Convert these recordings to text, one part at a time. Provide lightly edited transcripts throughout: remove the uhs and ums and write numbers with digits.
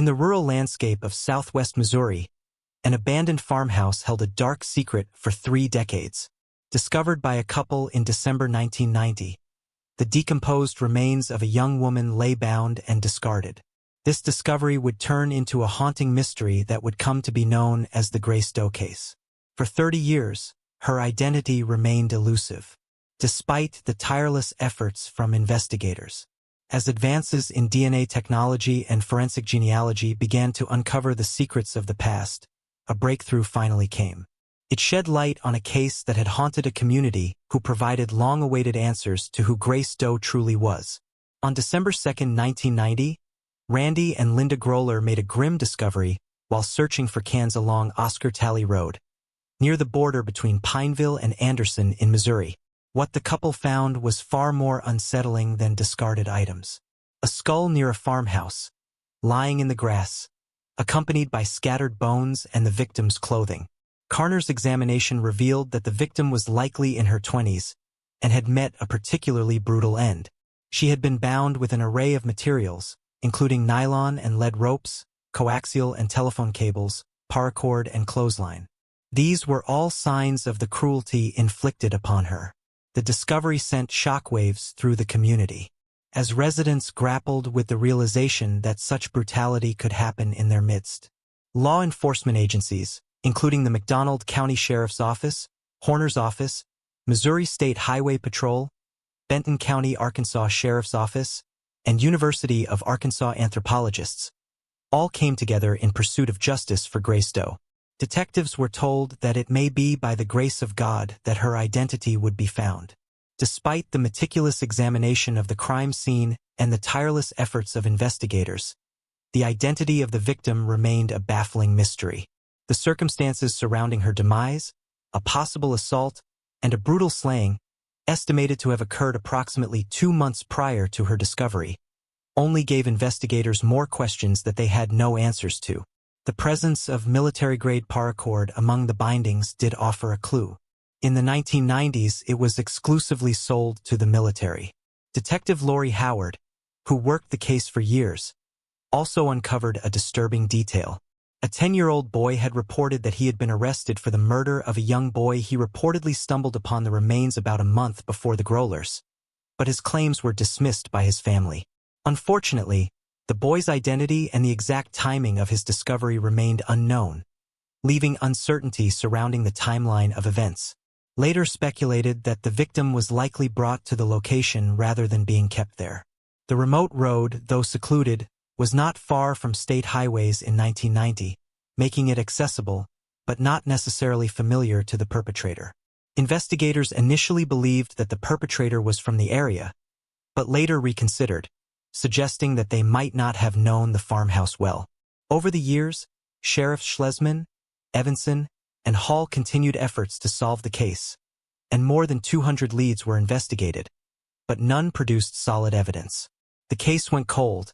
In the rural landscape of southwest Missouri, an abandoned farmhouse held a dark secret for 3 decades. Discovered by a couple in December 1990, the decomposed remains of a young woman lay bound and discarded. This discovery would turn into a haunting mystery that would come to be known as the Gray Stowe case. For 30 years, her identity remained elusive, despite the tireless efforts from investigators. As advances in DNA technology and forensic genealogy began to uncover the secrets of the past, a breakthrough finally came. It shed light on a case that had haunted a community who provided long-awaited answers to who Gray Stowe truly was. On December 2, 1990, Randy and Linda Groller made a grim discovery while searching for cans along Oscar Talley Road, near the border between Pineville and Anderson in Missouri. What the couple found was far more unsettling than discarded items. A skull near a farmhouse, lying in the grass, accompanied by scattered bones and the victim's clothing. Coroner's examination revealed that the victim was likely in her 20s and had met a particularly brutal end. She had been bound with an array of materials, including nylon and lead ropes, coaxial and telephone cables, paracord and clothesline. These were all signs of the cruelty inflicted upon her. The discovery sent shockwaves through the community, as residents grappled with the realization that such brutality could happen in their midst. Law enforcement agencies, including the McDonald County Sheriff's Office, Horner's Office, Missouri State Highway Patrol, Benton County, Arkansas Sheriff's Office, and University of Arkansas anthropologists, all came together in pursuit of justice for Gray Stowe. Detectives were told that it may be by the grace of God that her identity would be found. Despite the meticulous examination of the crime scene and the tireless efforts of investigators, the identity of the victim remained a baffling mystery. The circumstances surrounding her demise, a possible assault, and a brutal slaying, estimated to have occurred approximately 2 months prior to her discovery, only gave investigators more questions that they had no answers to. The presence of military-grade paracord among the bindings did offer a clue. In the 1990s, it was exclusively sold to the military. Detective Lori Howard, who worked the case for years, also uncovered a disturbing detail. A 10-year-old boy had reported that he had been arrested for the murder of a young boy he reportedly stumbled upon the remains about a month before the Growlers, but his claims were dismissed by his family. Unfortunately, the boy's identity and the exact timing of his discovery remained unknown, leaving uncertainty surrounding the timeline of events. Later speculated that the victim was likely brought to the location rather than being kept there. The remote road, though secluded, was not far from state highways in 1990, making it accessible, but not necessarily familiar to the perpetrator. Investigators initially believed that the perpetrator was from the area, but later reconsidered, suggesting that they might not have known the farmhouse well. Over the years, Sheriffs Schlesman, Evanson, and Hall continued efforts to solve the case, and more than 200 leads were investigated, but none produced solid evidence. The case went cold,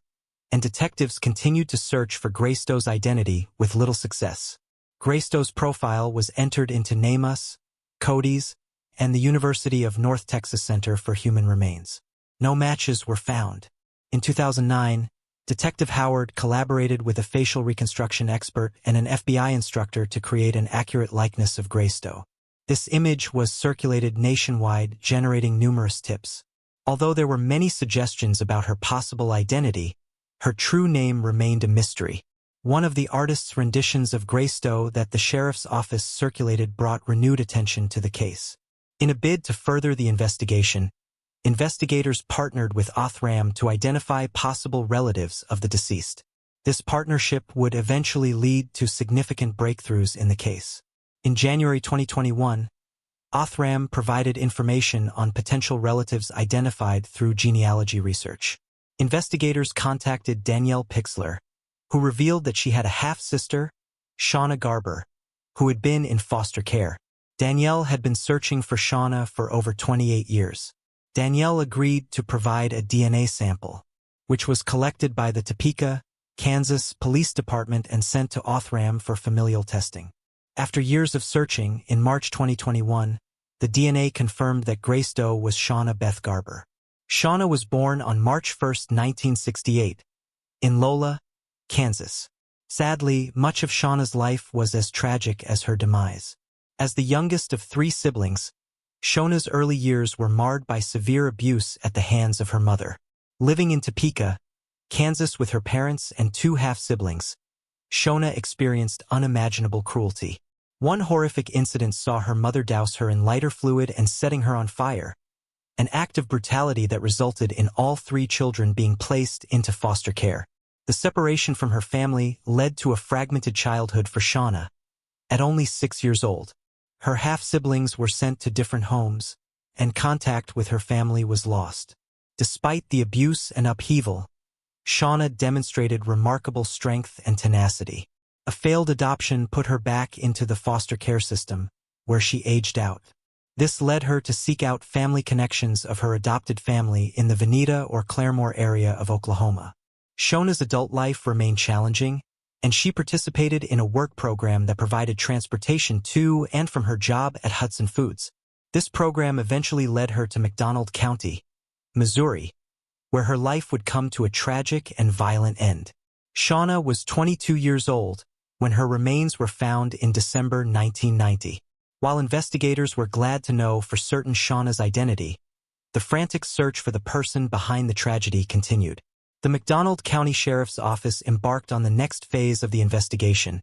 and detectives continued to search for Gray Stowe's identity with little success. Gray Stowe's profile was entered into NamUs, Cody's, and the University of North Texas Center for Human Remains. No matches were found. In 2009, Detective Howard collaborated with a facial reconstruction expert and an FBI instructor to create an accurate likeness of Gray Stowe. This image was circulated nationwide, generating numerous tips. Although there were many suggestions about her possible identity, her true name remained a mystery. One of the artist's renditions of Gray Stowe that the sheriff's office circulated brought renewed attention to the case. In a bid to further the investigation, investigators partnered with Othram to identify possible relatives of the deceased. This partnership would eventually lead to significant breakthroughs in the case. In January 2021, Othram provided information on potential relatives identified through genealogy research. Investigators contacted Danielle Pixler, who revealed that she had a half-sister, Shauna Garber, who had been in foster care. Danielle had been searching for Shauna for over 28 years. Danielle agreed to provide a DNA sample, which was collected by the Topeka, Kansas Police Department and sent to Othram for familial testing. After years of searching, in March 2021, the DNA confirmed that Gray Stowe was Shauna Beth Garber. Shauna was born on March 1, 1968, in Lola, Kansas. Sadly, much of Shauna's life was as tragic as her demise. As the youngest of 3 siblings, Shauna's early years were marred by severe abuse at the hands of her mother. Living in Topeka, Kansas with her parents and 2 half-siblings, Shauna experienced unimaginable cruelty. One horrific incident saw her mother douse her in lighter fluid and setting her on fire, an act of brutality that resulted in all 3 children being placed into foster care. The separation from her family led to a fragmented childhood for Shauna. At only 6 years old, her half-siblings were sent to different homes, and contact with her family was lost. Despite the abuse and upheaval, Shauna demonstrated remarkable strength and tenacity. A failed adoption put her back into the foster care system, where she aged out. This led her to seek out family connections of her adopted family in the Veneta or Claremore area of Oklahoma. Shauna's adult life remained challenging, and she participated in a work program that provided transportation to and from her job at Hudson Foods. This program eventually led her to McDonald County, Missouri, where her life would come to a tragic and violent end. Shauna was 22 years old when her remains were found in December 1990. While investigators were glad to know for certain Shauna's identity, the frantic search for the person behind the tragedy continued. The McDonald County Sheriff's Office embarked on the next phase of the investigation,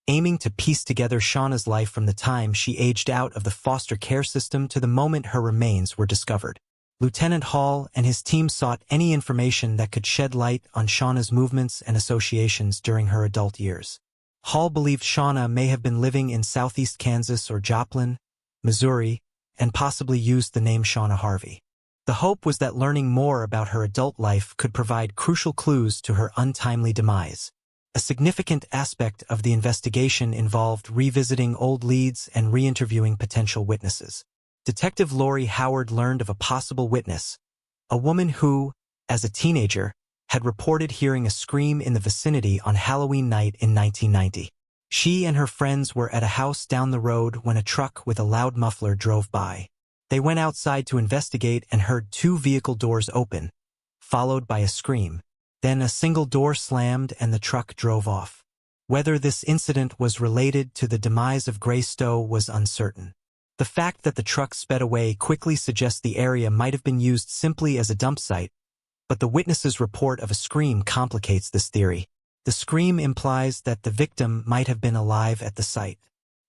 aiming to piece together Shauna's life from the time she aged out of the foster care system to the moment her remains were discovered. Lieutenant Hall and his team sought any information that could shed light on Shauna's movements and associations during her adult years. Hall believed Shauna may have been living in southeast Kansas or Joplin, Missouri, and possibly used the name Shauna Harvey. The hope was that learning more about her adult life could provide crucial clues to her untimely demise. A significant aspect of the investigation involved revisiting old leads and re-interviewing potential witnesses. Detective Lori Howard learned of a possible witness, a woman who, as a teenager, had reported hearing a scream in the vicinity on Halloween night in 1990. She and her friends were at a house down the road when a truck with a loud muffler drove by. They went outside to investigate and heard 2 vehicle doors open, followed by a scream. Then a single door slammed and the truck drove off. Whether this incident was related to the demise of Gray Stowe was uncertain. The fact that the truck sped away quickly suggests the area might have been used simply as a dump site, but the witness's report of a scream complicates this theory. The scream implies that the victim might have been alive at the site.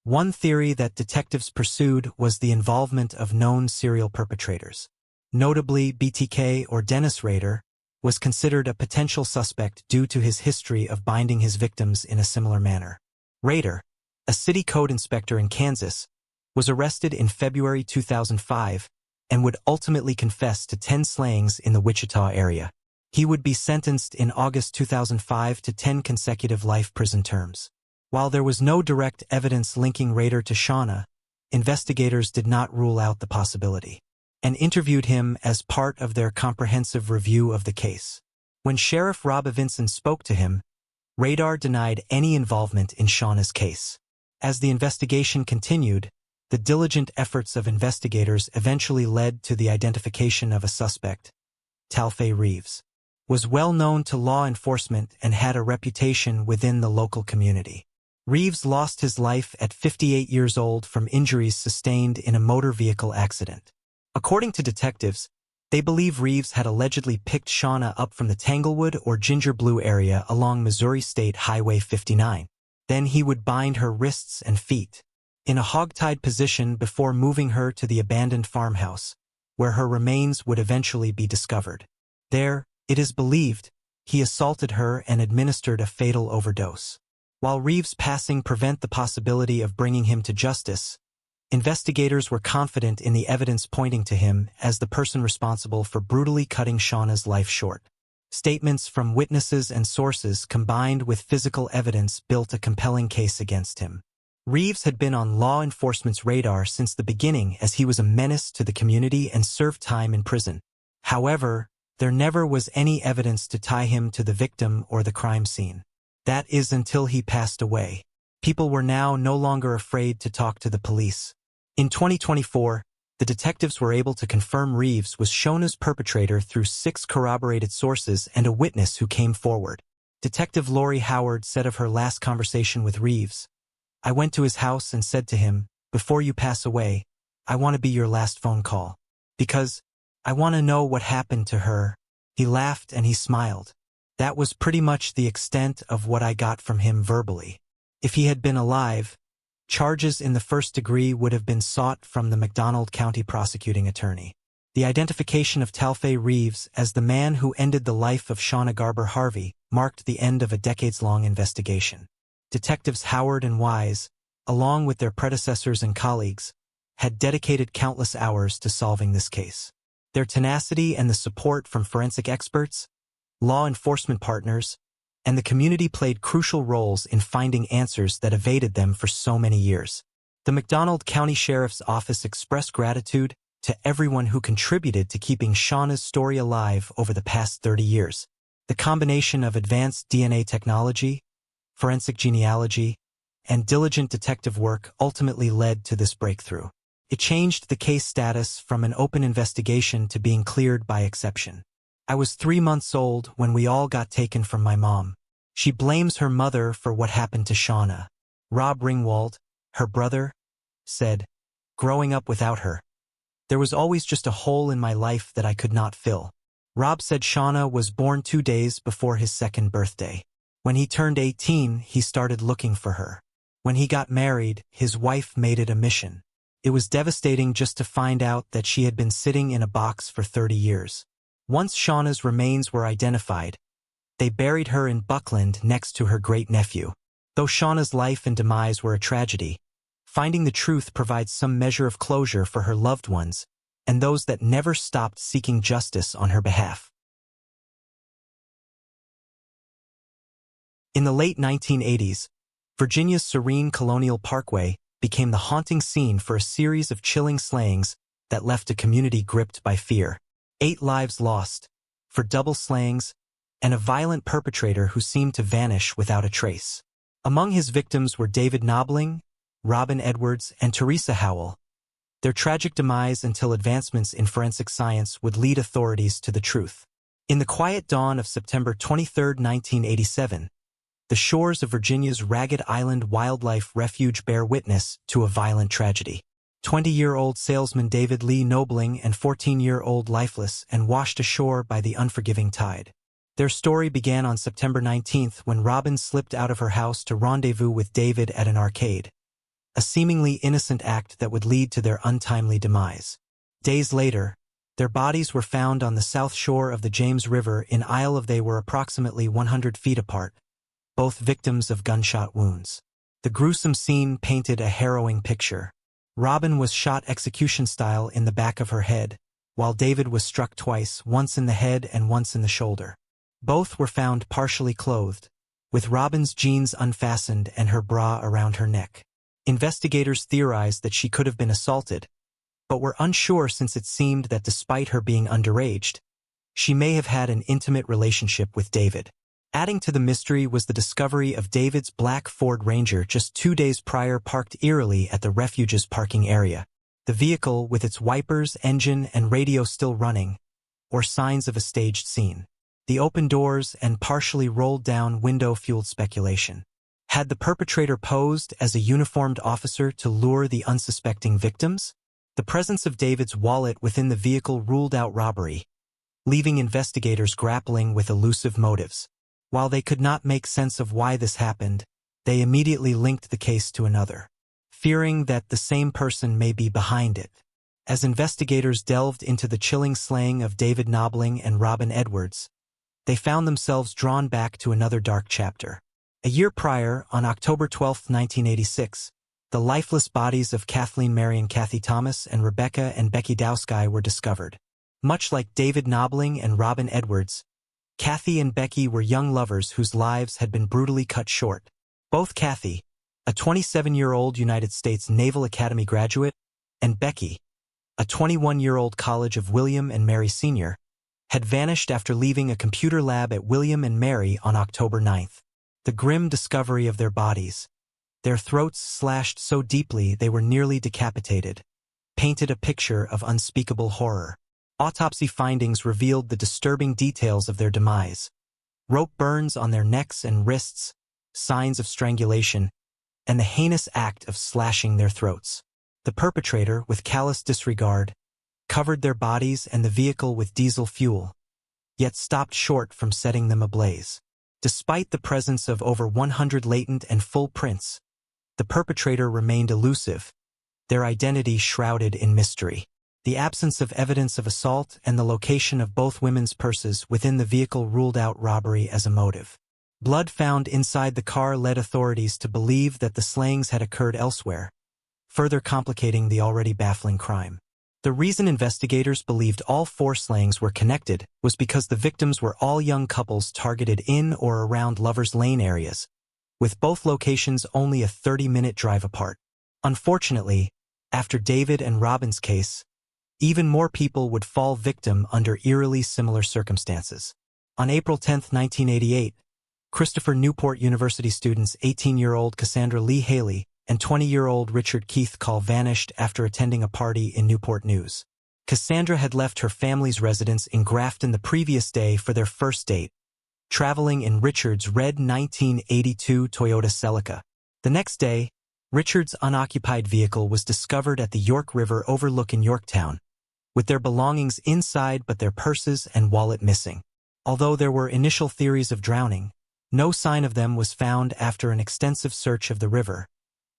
One theory that detectives pursued was the involvement of known serial perpetrators. Notably, BTK or Dennis Rader was considered a potential suspect due to his history of binding his victims in a similar manner. Rader, a city code inspector in Kansas, was arrested in February 2005 and would ultimately confess to 10 slayings in the Wichita area. He would be sentenced in August 2005 to 10 consecutive life prison terms. While there was no direct evidence linking Rader to Shauna, investigators did not rule out the possibility, and interviewed him as part of their comprehensive review of the case. When Sheriff Rob Vinson spoke to him, Rader denied any involvement in Shauna's case. As the investigation continued, the diligent efforts of investigators eventually led to the identification of a suspect. Talfay Reeves was well known to law enforcement and had a reputation within the local community. Reeves lost his life at 58 years old from injuries sustained in a motor vehicle accident. According to detectives, they believe Reeves had allegedly picked Shauna up from the Tanglewood or Ginger Blue area along Missouri State Highway 59. Then he would bind her wrists and feet in a hogtied position before moving her to the abandoned farmhouse, where her remains would eventually be discovered. There, it is believed, he assaulted her and administered a fatal overdose. While Reeves' passing prevented the possibility of bringing him to justice, investigators were confident in the evidence pointing to him as the person responsible for brutally cutting Shauna's life short. Statements from witnesses and sources combined with physical evidence built a compelling case against him. Reeves had been on law enforcement's radar since the beginning as he was a menace to the community and served time in prison. However, there never was any evidence to tie him to the victim or the crime scene. That is until he passed away. People were now no longer afraid to talk to the police. In 2024, the detectives were able to confirm Reeves was Shauna's perpetrator through 6 corroborated sources and a witness who came forward. Detective Lori Howard said of her last conversation with Reeves, "I went to his house and said to him, 'Before you pass away, I want to be your last phone call. Because I want to know what happened to her.'" He laughed and he smiled. "That was pretty much the extent of what I got from him verbally. If he had been alive, charges in the first degree would have been sought from the McDonald County prosecuting attorney." The identification of Talfay Reeves as the man who ended the life of Shauna Garber Harvey marked the end of a decades-long investigation. Detectives Howard and Wise, along with their predecessors and colleagues, had dedicated countless hours to solving this case. Their tenacity and the support from forensic experts, law enforcement partners, and the community played crucial roles in finding answers that evaded them for so many years. The McDonald County Sheriff's Office expressed gratitude to everyone who contributed to keeping Shauna's story alive over the past 30 years. The combination of advanced DNA technology, forensic genealogy, and diligent detective work ultimately led to this breakthrough. It changed the case status from an open investigation to being cleared by exception. "I was 3 months old when we all got taken from my mom. She blames her mother for what happened to Shauna," Rob Ringwald, her brother, said. "Growing up without her, there was always just a hole in my life that I could not fill." Rob said Shauna was born 2 days before his second birthday. When he turned 18, he started looking for her. When he got married, his wife made it a mission. It was devastating just to find out that she had been sitting in a box for 30 years. Once Shauna's remains were identified, they buried her in Buckland next to her great-nephew. Though Shauna's life and demise were a tragedy, finding the truth provides some measure of closure for her loved ones and those that never stopped seeking justice on her behalf. In the late 1980s, Virginia's serene Colonial Parkway became the haunting scene for a series of chilling slayings that left a community gripped by fear. 8 lives lost, for double slayings, and a violent perpetrator who seemed to vanish without a trace. Among his victims were David Knobling, Robin Edwards, and Teresa Howell. Their tragic demise until advancements in forensic science would lead authorities to the truth. In the quiet dawn of September 23, 1987, the shores of Virginia's Ragged Island Wildlife Refuge bear witness to a violent tragedy. 20-year-old salesman David Lee Knobling and 14-year-old lifeless and washed ashore by the unforgiving tide. Their story began on September 19 when Robin slipped out of her house to rendezvous with David at an arcade, a seemingly innocent act that would lead to their untimely demise. Days later, their bodies were found on the south shore of the James River in Isle of. They were approximately 100 feet apart, both victims of gunshot wounds. The gruesome scene painted a harrowing picture. Robin was shot execution-style in the back of her head, while David was struck twice, once in the head and once in the shoulder. Both were found partially clothed, with Robin's jeans unfastened and her bra around her neck. Investigators theorized that she could have been assaulted, but were unsure since it seemed that despite her being underage, she may have had an intimate relationship with David. Adding to the mystery was the discovery of David's black Ford Ranger just 2 days prior parked eerily at the refuge's parking area. The vehicle, with its wipers, engine, and radio still running, or signs of a staged scene. The open doors and partially rolled-down window fueled speculation. Had the perpetrator posed as a uniformed officer to lure the unsuspecting victims? The presence of David's wallet within the vehicle ruled out robbery, leaving investigators grappling with elusive motives. While they could not make sense of why this happened, they immediately linked the case to another, fearing that the same person may be behind it. As investigators delved into the chilling slaying of David Knobling and Robin Edwards, they found themselves drawn back to another dark chapter. A year prior, on October 12, 1986, the lifeless bodies of Kathleen Marion Kathy Thomas and Rebecca and Becky Dowsky were discovered. Much like David Knobling and Robin Edwards, Kathy and Becky were young lovers whose lives had been brutally cut short. Both Kathy, a 27-year-old United States Naval Academy graduate, and Becky, a 21-year-old College of William and Mary Sr., had vanished after leaving a computer lab at William and Mary on October 9th. The grim discovery of their bodies, their throats slashed so deeply they were nearly decapitated, painted a picture of unspeakable horror. Autopsy findings revealed the disturbing details of their demise. rope burns on their necks and wrists, signs of strangulation, and the heinous act of slashing their throats. The perpetrator, with callous disregard, covered their bodies and the vehicle with diesel fuel, yet stopped short from setting them ablaze. Despite the presence of over 100 latent and full prints, the perpetrator remained elusive, their identity shrouded in mystery. The absence of evidence of assault and the location of both women's purses within the vehicle ruled out robbery as a motive. Blood found inside the car led authorities to believe that the slayings had occurred elsewhere, further complicating the already baffling crime. The reason investigators believed all 4 slayings were connected was because the victims were all young couples targeted in or around Lovers Lane areas, with both locations only a 30-minute drive apart. Unfortunately, after David and Robin's case, even more people would fall victim under eerily similar circumstances. On April 10, 1988, Christopher Newport University students 18-year-old Cassandra Lee Haley and 20-year-old Richard Keith Call vanished after attending a party in Newport News. Cassandra had left her family's residence in Grafton the previous day for their first date, traveling in Richard's red 1982 Toyota Celica. The next day, Richard's unoccupied vehicle was discovered at the York River overlook in Yorktown, with their belongings inside but their purses and wallet missing. Although there were initial theories of drowning, no sign of them was found after an extensive search of the river,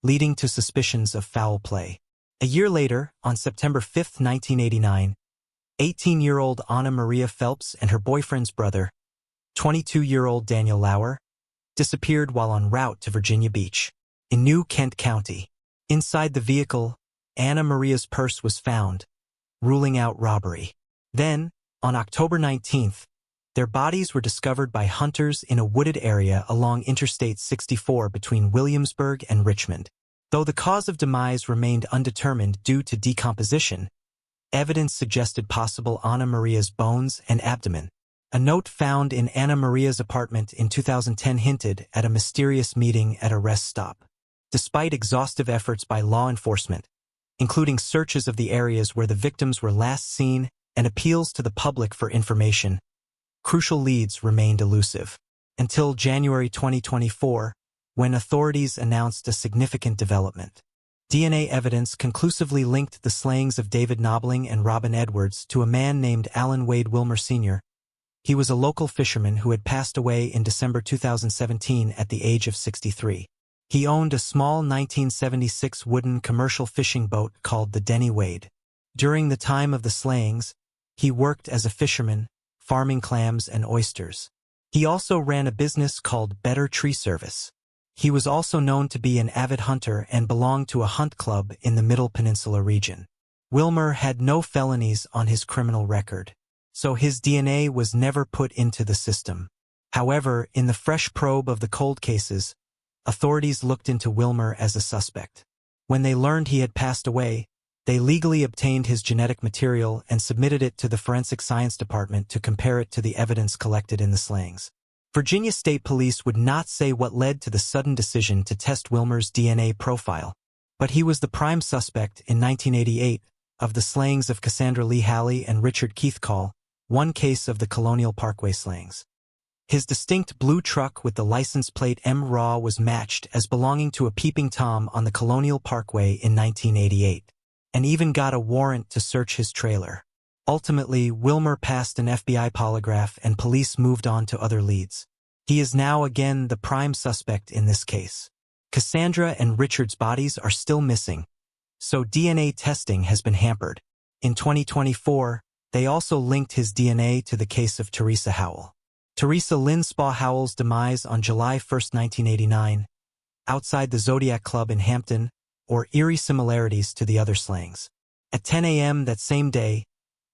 leading to suspicions of foul play. A year later, on September 5, 1989, 18-year-old Anna Maria Phelps and her boyfriend's brother, 22-year-old Daniel Lauer, disappeared while en route to Virginia Beach, in New Kent County. Inside the vehicle, Anna Maria's purse was found, ruling out robbery. Then, on October 19th, their bodies were discovered by hunters in a wooded area along Interstate 64 between Williamsburg and Richmond. Though the cause of demise remained undetermined due to decomposition, evidence suggested possible Anna Maria's bones and abdomen. A note found in Anna Maria's apartment in 2010 hinted at a mysterious meeting at a rest stop. Despite exhaustive efforts by law enforcement, including searches of the areas where the victims were last seen and appeals to the public for information, crucial leads remained elusive. Until January 2024, when authorities announced a significant development. DNA evidence conclusively linked the slayings of David Knobling and Robin Edwards to a man named Alan Wade Wilmer Sr. He was a local fisherman who had passed away in December 2017 at the age of 63. He owned a small 1976 wooden commercial fishing boat called the Denny Wade. During the time of the slayings, he worked as a fisherman, farming clams and oysters. He also ran a business called Better Tree Service. He was also known to be an avid hunter and belonged to a hunt club in the Middle Peninsula region. Wilmer had no felonies on his criminal record, so his DNA was never put into the system. However, in the fresh probe of the cold cases, authorities looked into Wilmer as a suspect. When they learned he had passed away, they legally obtained his genetic material and submitted it to the Forensic Science Department to compare it to the evidence collected in the slayings. Virginia State Police would not say what led to the sudden decision to test Wilmer's DNA profile, but he was the prime suspect in 1988 of the slayings of Cassandra Lee Haley and Richard Keith Call, one case of the Colonial Parkway slayings. His distinct blue truck with the license plate M. Raw was matched as belonging to a Peeping Tom on the Colonial Parkway in 1988, and even got a warrant to search his trailer. Ultimately, Wilmer passed an FBI polygraph and police moved on to other leads. He is now again the prime suspect in this case. Cassandra and Richard's bodies are still missing, so DNA testing has been hampered. In 2024, they also linked his DNA to the case of Teresa Howell. Teresa Lynn Spa Howell's demise on July 1, 1989, outside the Zodiac Club in Hampton, or eerie similarities to the other slayings. At 10 a.m. that same day,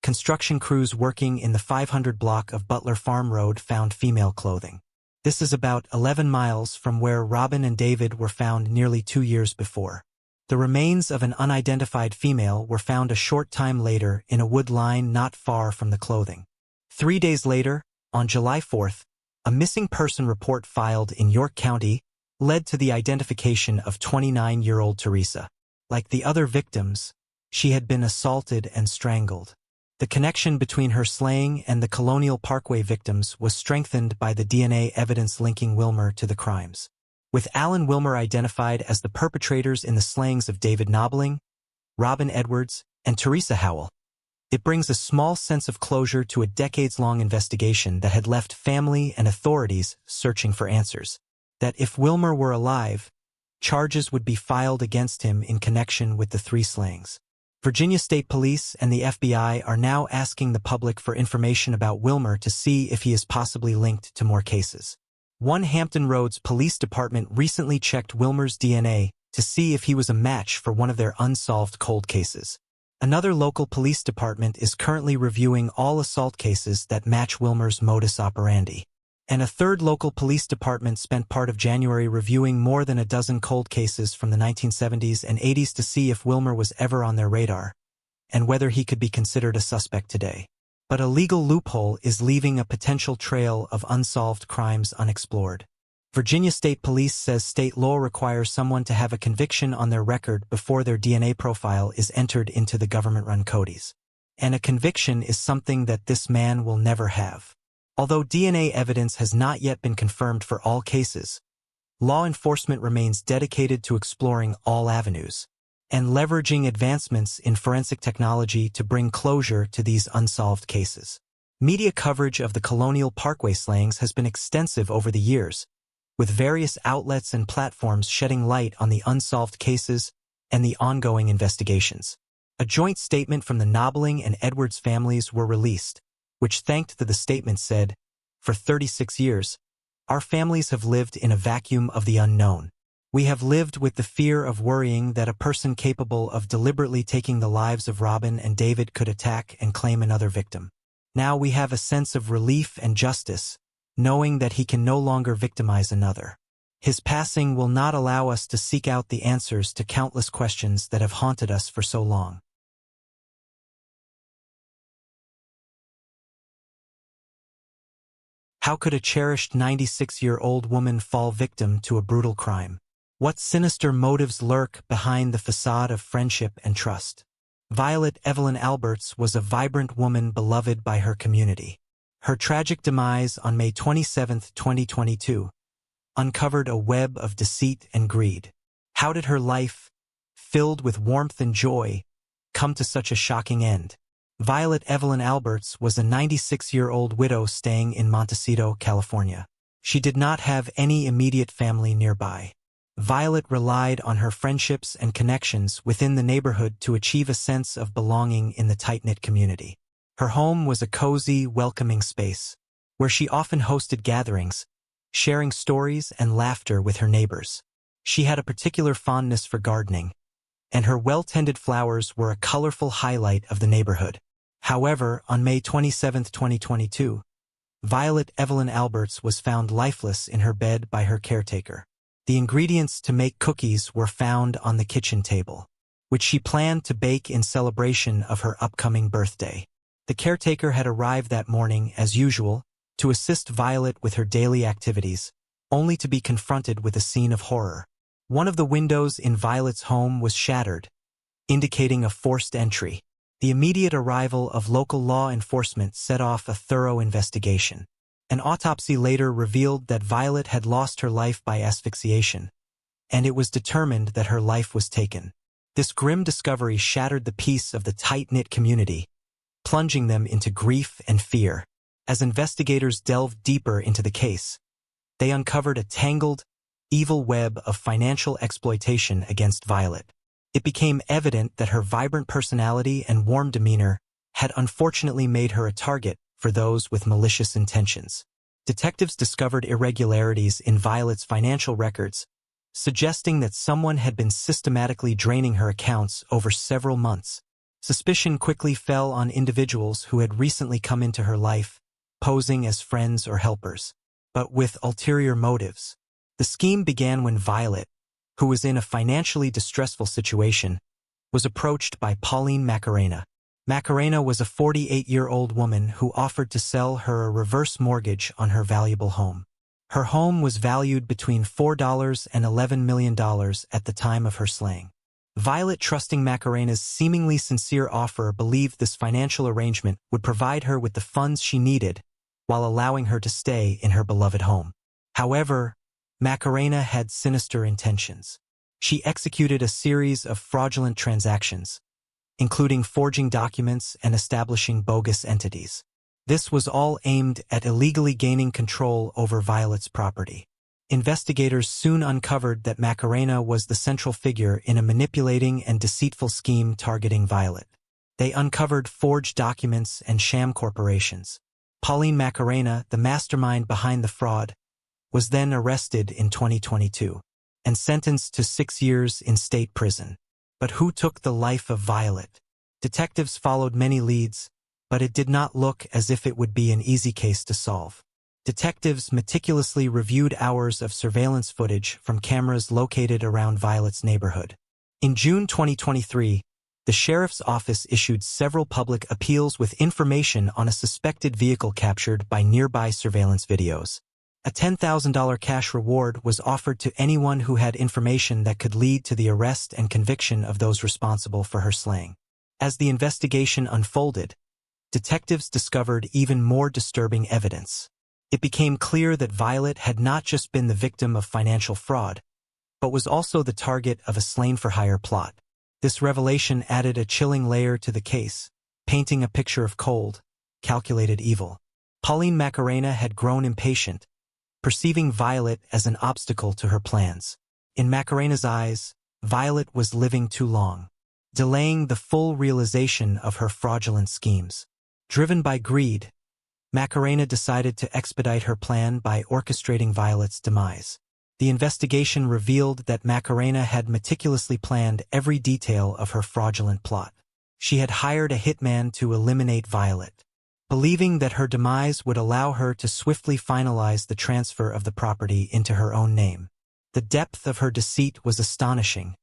construction crews working in the 500 block of Butler Farm Road found female clothing. This is about 11 miles from where Robin and David were found nearly 2 years before. The remains of an unidentified female were found a short time later in a wood line not far from the clothing. 3 days later, on July 4th, a missing person report filed in York County led to the identification of 29-year-old Teresa. Like the other victims, she had been assaulted and strangled. The connection between her slaying and the Colonial Parkway victims was strengthened by the DNA evidence linking Wilmer to the crimes. With Alan Wilmer identified as the perpetrators in the slayings of David Knobling, Robin Edwards, and Teresa Howell, it brings a small sense of closure to a decades-long investigation that had left family and authorities searching for answers. That if Wilmer were alive, charges would be filed against him in connection with the three slayings. Virginia State Police and the FBI are now asking the public for information about Wilmer to see if he is possibly linked to more cases. One Hampton Roads Police Department recently checked Wilmer's DNA to see if he was a match for one of their unsolved cold cases. Another local police department is currently reviewing all assault cases that match Wilmer's modus operandi. And a third local police department spent part of January reviewing more than a dozen cold cases from the 1970s and 80s to see if Wilmer was ever on their radar, and whether he could be considered a suspect today. But a legal loophole is leaving a potential trail of unsolved crimes unexplored. Virginia State Police says state law requires someone to have a conviction on their record before their DNA profile is entered into the government-run CODIs. And a conviction is something that this man will never have. Although DNA evidence has not yet been confirmed for all cases, law enforcement remains dedicated to exploring all avenues and leveraging advancements in forensic technology to bring closure to these unsolved cases. Media coverage of the Colonial Parkway slayings has been extensive over the years, with various outlets and platforms shedding light on the unsolved cases and the ongoing investigations. A joint statement from the Knobling and Edwards families were released, which thanked the statement said, "For 36 years, our families have lived in a vacuum of the unknown. We have lived with the fear of worrying that a person capable of deliberately taking the lives of Robin and David could attack and claim another victim. Now we have a sense of relief and justice, knowing that he can no longer victimize another. His passing will not allow us to seek out the answers to countless questions that have haunted us for so long." How could a cherished 96-year-old woman fall victim to a brutal crime? What sinister motives lurk behind the facade of friendship and trust? Violet Evelyn Alberts was a vibrant woman beloved by her community. Her tragic demise on May 27, 2022, uncovered a web of deceit and greed. How did her life, filled with warmth and joy, come to such a shocking end? Violet Evelyn Alberts was a 96-year-old widow staying in Montecito, California. She did not have any immediate family nearby. Violet relied on her friendships and connections within the neighborhood to achieve a sense of belonging in the tight-knit community. Her home was a cozy, welcoming space, where she often hosted gatherings, sharing stories and laughter with her neighbors. She had a particular fondness for gardening, and her well-tended flowers were a colorful highlight of the neighborhood. However, on May 27, 2022, Violet Evelyn Alberts was found lifeless in her bed by her caretaker. The ingredients to make cookies were found on the kitchen table, which she planned to bake in celebration of her upcoming birthday. The caretaker had arrived that morning, as usual, to assist Violet with her daily activities, only to be confronted with a scene of horror. One of the windows in Violet's home was shattered, indicating a forced entry. The immediate arrival of local law enforcement set off a thorough investigation. An autopsy later revealed that Violet had lost her life by asphyxiation, and it was determined that her life was taken. This grim discovery shattered the peace of the tight-knit community, plunging them into grief and fear. As investigators delved deeper into the case, they uncovered a tangled, evil web of financial exploitation against Violet. It became evident that her vibrant personality and warm demeanor had unfortunately made her a target for those with malicious intentions. Detectives discovered irregularities in Violet's financial records, suggesting that someone had been systematically draining her accounts over several months. Suspicion quickly fell on individuals who had recently come into her life, posing as friends or helpers, but with ulterior motives. The scheme began when Violet, who was in a financially distressful situation, was approached by Pauline Macarena. Macarena was a 48-year-old woman who offered to sell her a reverse mortgage on her valuable home. Her home was valued between $4 and $11 million at the time of her slaying. Violet, trusting Macarena's seemingly sincere offer, believed this financial arrangement would provide her with the funds she needed while allowing her to stay in her beloved home. However, Macarena had sinister intentions. She executed a series of fraudulent transactions, including forging documents and establishing bogus entities. This was all aimed at illegally gaining control over Violet's property. Investigators soon uncovered that Macarena was the central figure in a manipulating and deceitful scheme targeting Violet. They uncovered forged documents and sham corporations. Pauline Macarena, the mastermind behind the fraud, was then arrested in 2022 and sentenced to 6 years in state prison. But who took the life of Violet? Detectives followed many leads, but it did not look as if it would be an easy case to solve. Detectives meticulously reviewed hours of surveillance footage from cameras located around Violet's neighborhood. In June 2023, the sheriff's office issued several public appeals with information on a suspected vehicle captured by nearby surveillance videos. A $10,000 cash reward was offered to anyone who had information that could lead to the arrest and conviction of those responsible for her slaying. As the investigation unfolded, detectives discovered even more disturbing evidence. It became clear that Violet had not just been the victim of financial fraud, but was also the target of a slain-for-hire plot. This revelation added a chilling layer to the case, painting a picture of cold, calculated evil. Pauline Macarena had grown impatient, perceiving Violet as an obstacle to her plans. In Macarena's eyes, Violet was living too long, delaying the full realization of her fraudulent schemes. Driven by greed, Macarena decided to expedite her plan by orchestrating Violet's demise. The investigation revealed that Macarena had meticulously planned every detail of her fraudulent plot. She had hired a hitman to eliminate Violet, believing that her demise would allow her to swiftly finalize the transfer of the property into her own name. The depth of her deceit was astonishing,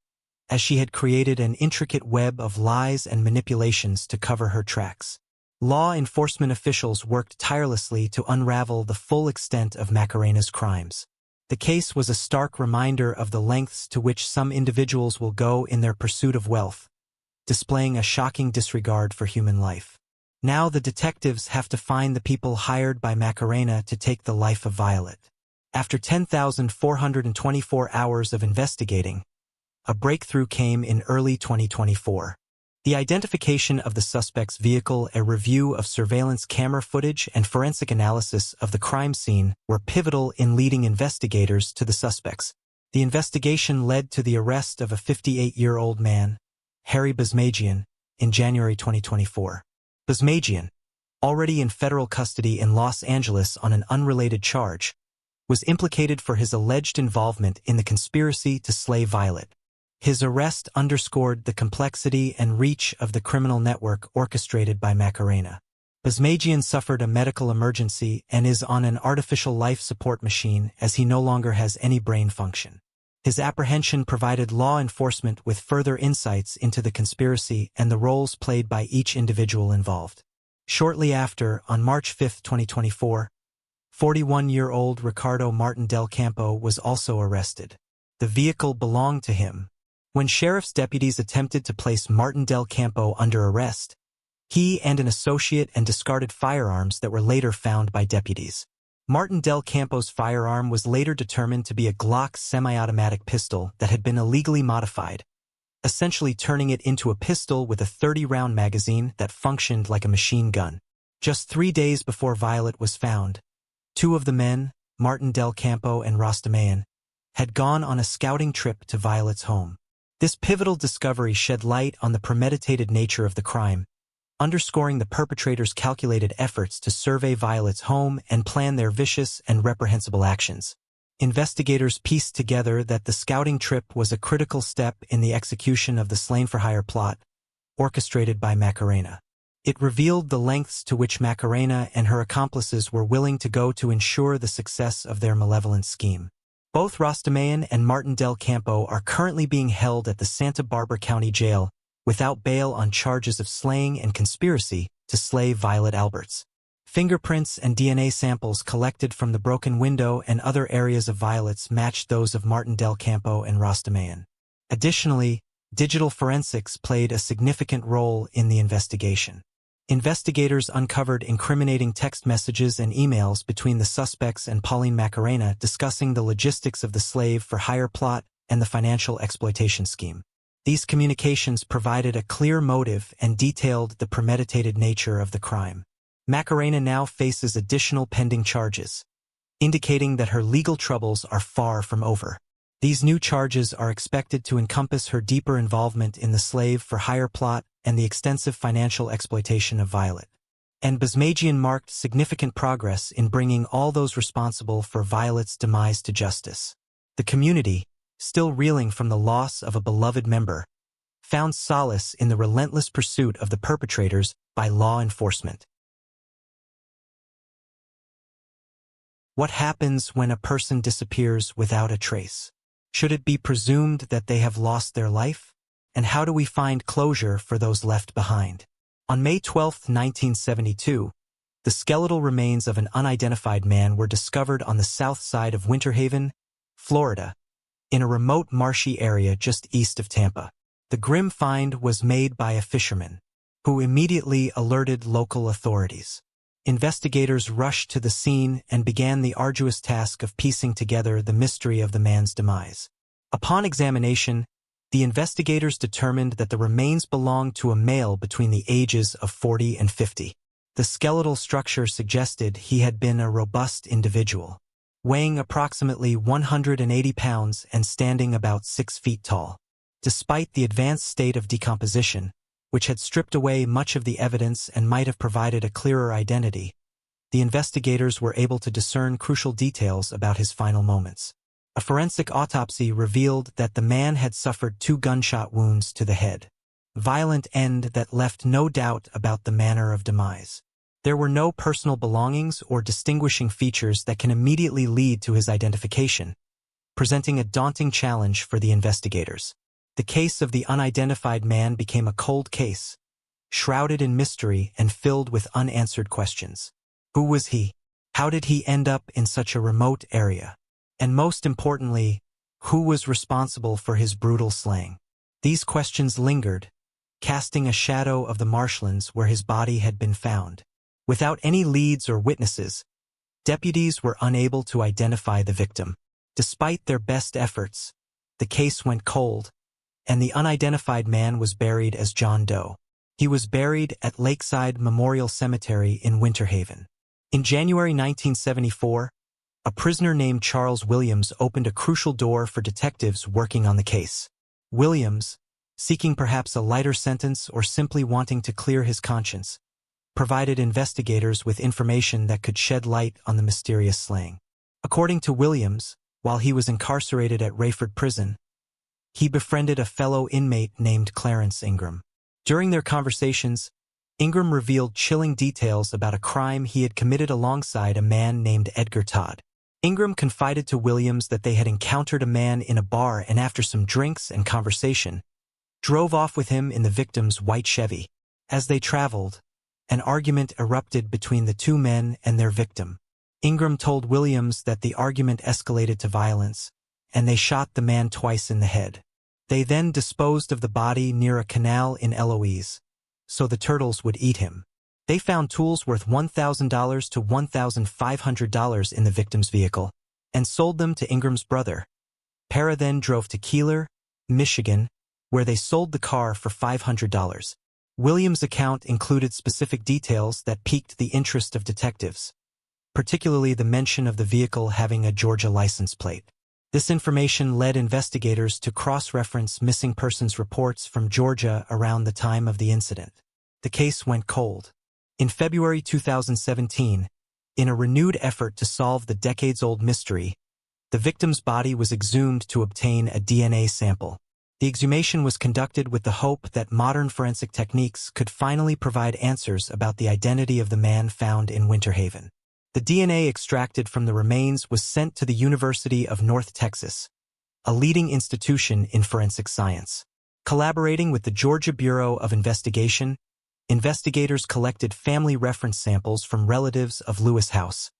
as she had created an intricate web of lies and manipulations to cover her tracks. Law enforcement officials worked tirelessly to unravel the full extent of Macarena's crimes. The case was a stark reminder of the lengths to which some individuals will go in their pursuit of wealth, displaying a shocking disregard for human life. Now the detectives have to find the people hired by Macarena to take the life of Violet. After 10,424 hours of investigating, a breakthrough came in early 2024. The identification of the suspect's vehicle, a review of surveillance camera footage, and forensic analysis of the crime scene were pivotal in leading investigators to the suspects. The investigation led to the arrest of a 58-year-old man, Harry Basmajian, in January 2024. Basmajian, already in federal custody in Los Angeles on an unrelated charge, was implicated for his alleged involvement in the conspiracy to slay Violet. His arrest underscored the complexity and reach of the criminal network orchestrated by Macarena. Basmajian suffered a medical emergency and is on an artificial life support machine as he no longer has any brain function. His apprehension provided law enforcement with further insights into the conspiracy and the roles played by each individual involved. Shortly after, on March 5, 2024, 41-year-old Ricardo Martin Del Campo was also arrested. The vehicle belonged to him. When sheriff's deputies attempted to place Martin Del Campo under arrest, he and an associate and discarded firearms that were later found by deputies. Martin Del Campo's firearm was later determined to be a Glock semi-automatic pistol that had been illegally modified, essentially turning it into a pistol with a 30-round magazine that functioned like a machine gun. Just 3 days before Violet was found, two of the men, Martin Del Campo and Rostamayan, had gone on a scouting trip to Violet's home. This pivotal discovery shed light on the premeditated nature of the crime, underscoring the perpetrator's calculated efforts to survey Violet's home and plan their vicious and reprehensible actions. Investigators pieced together that the scouting trip was a critical step in the execution of the slain-for-hire plot, orchestrated by Macarena. It revealed the lengths to which Macarena and her accomplices were willing to go to ensure the success of their malevolent scheme. Both Rostamayan and Martin Del Campo are currently being held at the Santa Barbara County Jail without bail on charges of slaying and conspiracy to slay Violet Alberts. Fingerprints and DNA samples collected from the broken window and other areas of Violet's matched those of Martin Del Campo and Rostamayan. Additionally, digital forensics played a significant role in the investigation. Investigators uncovered incriminating text messages and emails between the suspects and Pauline Macarena discussing the logistics of the slave-for-hire plot and the financial exploitation scheme. These communications provided a clear motive and detailed the premeditated nature of the crime. Macarena now faces additional pending charges, indicating that her legal troubles are far from over. These new charges are expected to encompass her deeper involvement in the slave-for-hire plot and the extensive financial exploitation of Violet. And Basmagian marked significant progress in bringing all those responsible for Violet's demise to justice. The community, still reeling from the loss of a beloved member, found solace in the relentless pursuit of the perpetrators by law enforcement. What happens when a person disappears without a trace? Should it be presumed that they have lost their life? And how do we find closure for those left behind? On May 12, 1972, the skeletal remains of an unidentified man were discovered on the south side of Winter Haven, Florida, in a remote marshy area just east of Tampa. The grim find was made by a fisherman, who immediately alerted local authorities. Investigators rushed to the scene and began the arduous task of piecing together the mystery of the man's demise. Upon examination, the investigators determined that the remains belonged to a male between the ages of 40 and 50. The skeletal structure suggested he had been a robust individual, weighing approximately 180 pounds and standing about 6 feet tall. Despite the advanced state of decomposition, which had stripped away much of the evidence and might have provided a clearer identity, the investigators were able to discern crucial details about his final moments. A forensic autopsy revealed that the man had suffered 2 gunshot wounds to the head, violent end that left no doubt about the manner of demise. There were no personal belongings or distinguishing features that can immediately lead to his identification, presenting a daunting challenge for the investigators. The case of the unidentified man became a cold case, shrouded in mystery and filled with unanswered questions. Who was he? How did he end up in such a remote area? And most importantly, who was responsible for his brutal slaying? These questions lingered, casting a shadow of the marshlands where his body had been found. Without any leads or witnesses, deputies were unable to identify the victim. Despite their best efforts, the case went cold, and the unidentified man was buried as John Doe. He was buried at Lakeside Memorial Cemetery in Winter Haven. In January 1974, a prisoner named Charles Williams opened a crucial door for detectives working on the case. Williams, seeking perhaps a lighter sentence or simply wanting to clear his conscience, provided investigators with information that could shed light on the mysterious slaying. According to Williams, while he was incarcerated at Rayford Prison, he befriended a fellow inmate named Clarence Ingram. During their conversations, Ingram revealed chilling details about a crime he had committed alongside a man named Edgar Todd. Ingram confided to Williams that they had encountered a man in a bar and after some drinks and conversation, drove off with him in the victim's white Chevy. As they traveled, an argument erupted between the 2 men and their victim. Ingram told Williams that the argument escalated to violence, and they shot the man twice in the head. They then disposed of the body near a canal in Eloise, so the turtles would eat him. They found tools worth $1,000 to $1,500 in the victim's vehicle and sold them to Ingram's brother. Para then drove to Keeler, Michigan, where they sold the car for $500. Williams' account included specific details that piqued the interest of detectives, particularly the mention of the vehicle having a Georgia license plate. This information led investigators to cross-reference missing persons reports from Georgia around the time of the incident. The case went cold. In February 2017, in a renewed effort to solve the decades-old mystery, the victim's body was exhumed to obtain a DNA sample. The exhumation was conducted with the hope that modern forensic techniques could finally provide answers about the identity of the man found in Winter Haven. The DNA extracted from the remains was sent to the University of North Texas, a leading institution in forensic science. Collaborating with the Georgia Bureau of Investigation, investigators collected family reference samples from relatives of Lewis House,